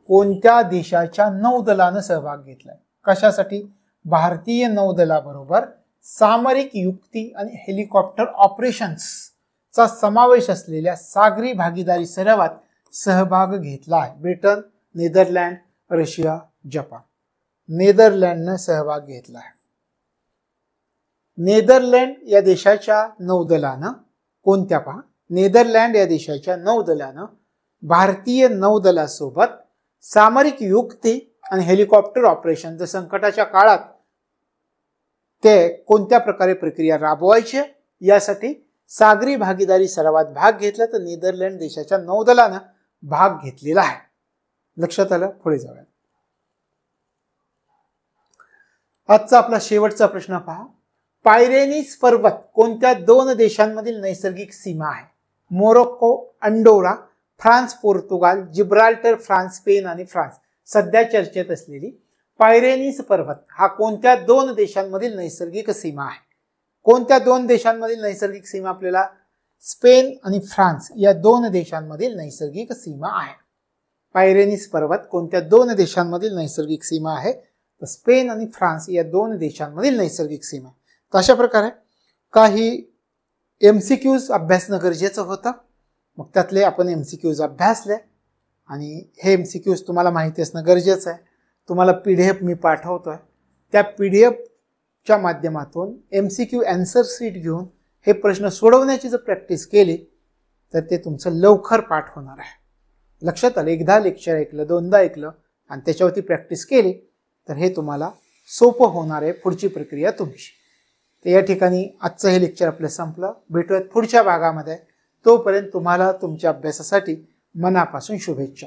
Speaker 1: कोणत्या देशाच्या नौदलानं सहभाग घेतलाय? कशासाठी? भारतीय नौदलाबरोबर सामरिक युक्ती आणि हेलिकॉप्टर ऑपरेशन्सचा समावेश असलेल्या सागरी भागीदारी सरावात सहभाग घेतला आहे. Britain, Netherland, Russia, Japan. नेदरलँडनं सहभाग घेतला आहे. नेदरलँड या देशाच्या नौदलानं कोणत्या पहा? नेदरलँड या देशाच्या नौदलानं भारतीय नौदलासोबत सामरिक युक्ती आणि हेलिकॉप्टर ऑपरेशन जर संकटाच्या काळात ते कोणत्या प्रकारे प्रक्रिया राबवायची यासाठी सागरी भागीदारी सरावात भाग घेतला, तर नेदरलँड देशाच्या नौदलानं भाग घेतलेला आहे. लक्षात आलं? पुढे जाऊया. आजचा आपला शेवटचा प्रश्न पहा. पायरेनीस पर्वत कोणत्या 2 देशांमधील नैसर्गिक सीमा आहे? Morocco, Andorra, France, Portugal, Gibraltar, France, Spain आणि फ्रान्स. सध्या चर्चेत असलेली पायरेनीस पर्वत हा कोणत्या 2 देशांमधील नैसर्गिक सीमा आहे? कोणत्या 2 देशांमधील नैसर्गिक सीमा? आपल्याला स्पेन आणि फ्रान्स या 2 देशांमधील नैसर्गिक सीमा आहे. पायरेनीस पर्वत कोणत्या 2 देशांमधील नैसर्गिक सीमा आहे? तर स्पेन आणि फ्रान्स या 2 देशांमधील नैसर्गिक सीमा. तर अशा प्रकारे काही MCQs अभ्यासणं गरजेचं होतं. मग त्यातले आपण MCQs अभ्यासले. आणि हे MCQs तुम्हाला माहिती असणं गरजेचं आहे. तुम्हाला PDF मी पाठवतोय. त्या PDFच्या माध्यमातून MCQ आन्सर शीट घेऊन हे प्रश्न सोडवण्याची जर प्रॅक्टिस केली तर ते तुमचं लवकर पाठ होणार आहे. लक्षात आलं? एकदा लेक्चर ऐकलं, दोनदा ऐकलं आणि त्याच्यावरती प्रॅक्टिस केली तर हे तुम्हाला सोपं होणार आहे पुढची प्रक्रिया तुमची. तर या ठिकाणी आजचं हे लेक्चर आपलं संपलं. भेटूयात पुढच्या भागामध्ये. तोपर्यंत तुम्हाला तुमच्या अभ्यासासाठी मनापासून शुभेच्छा.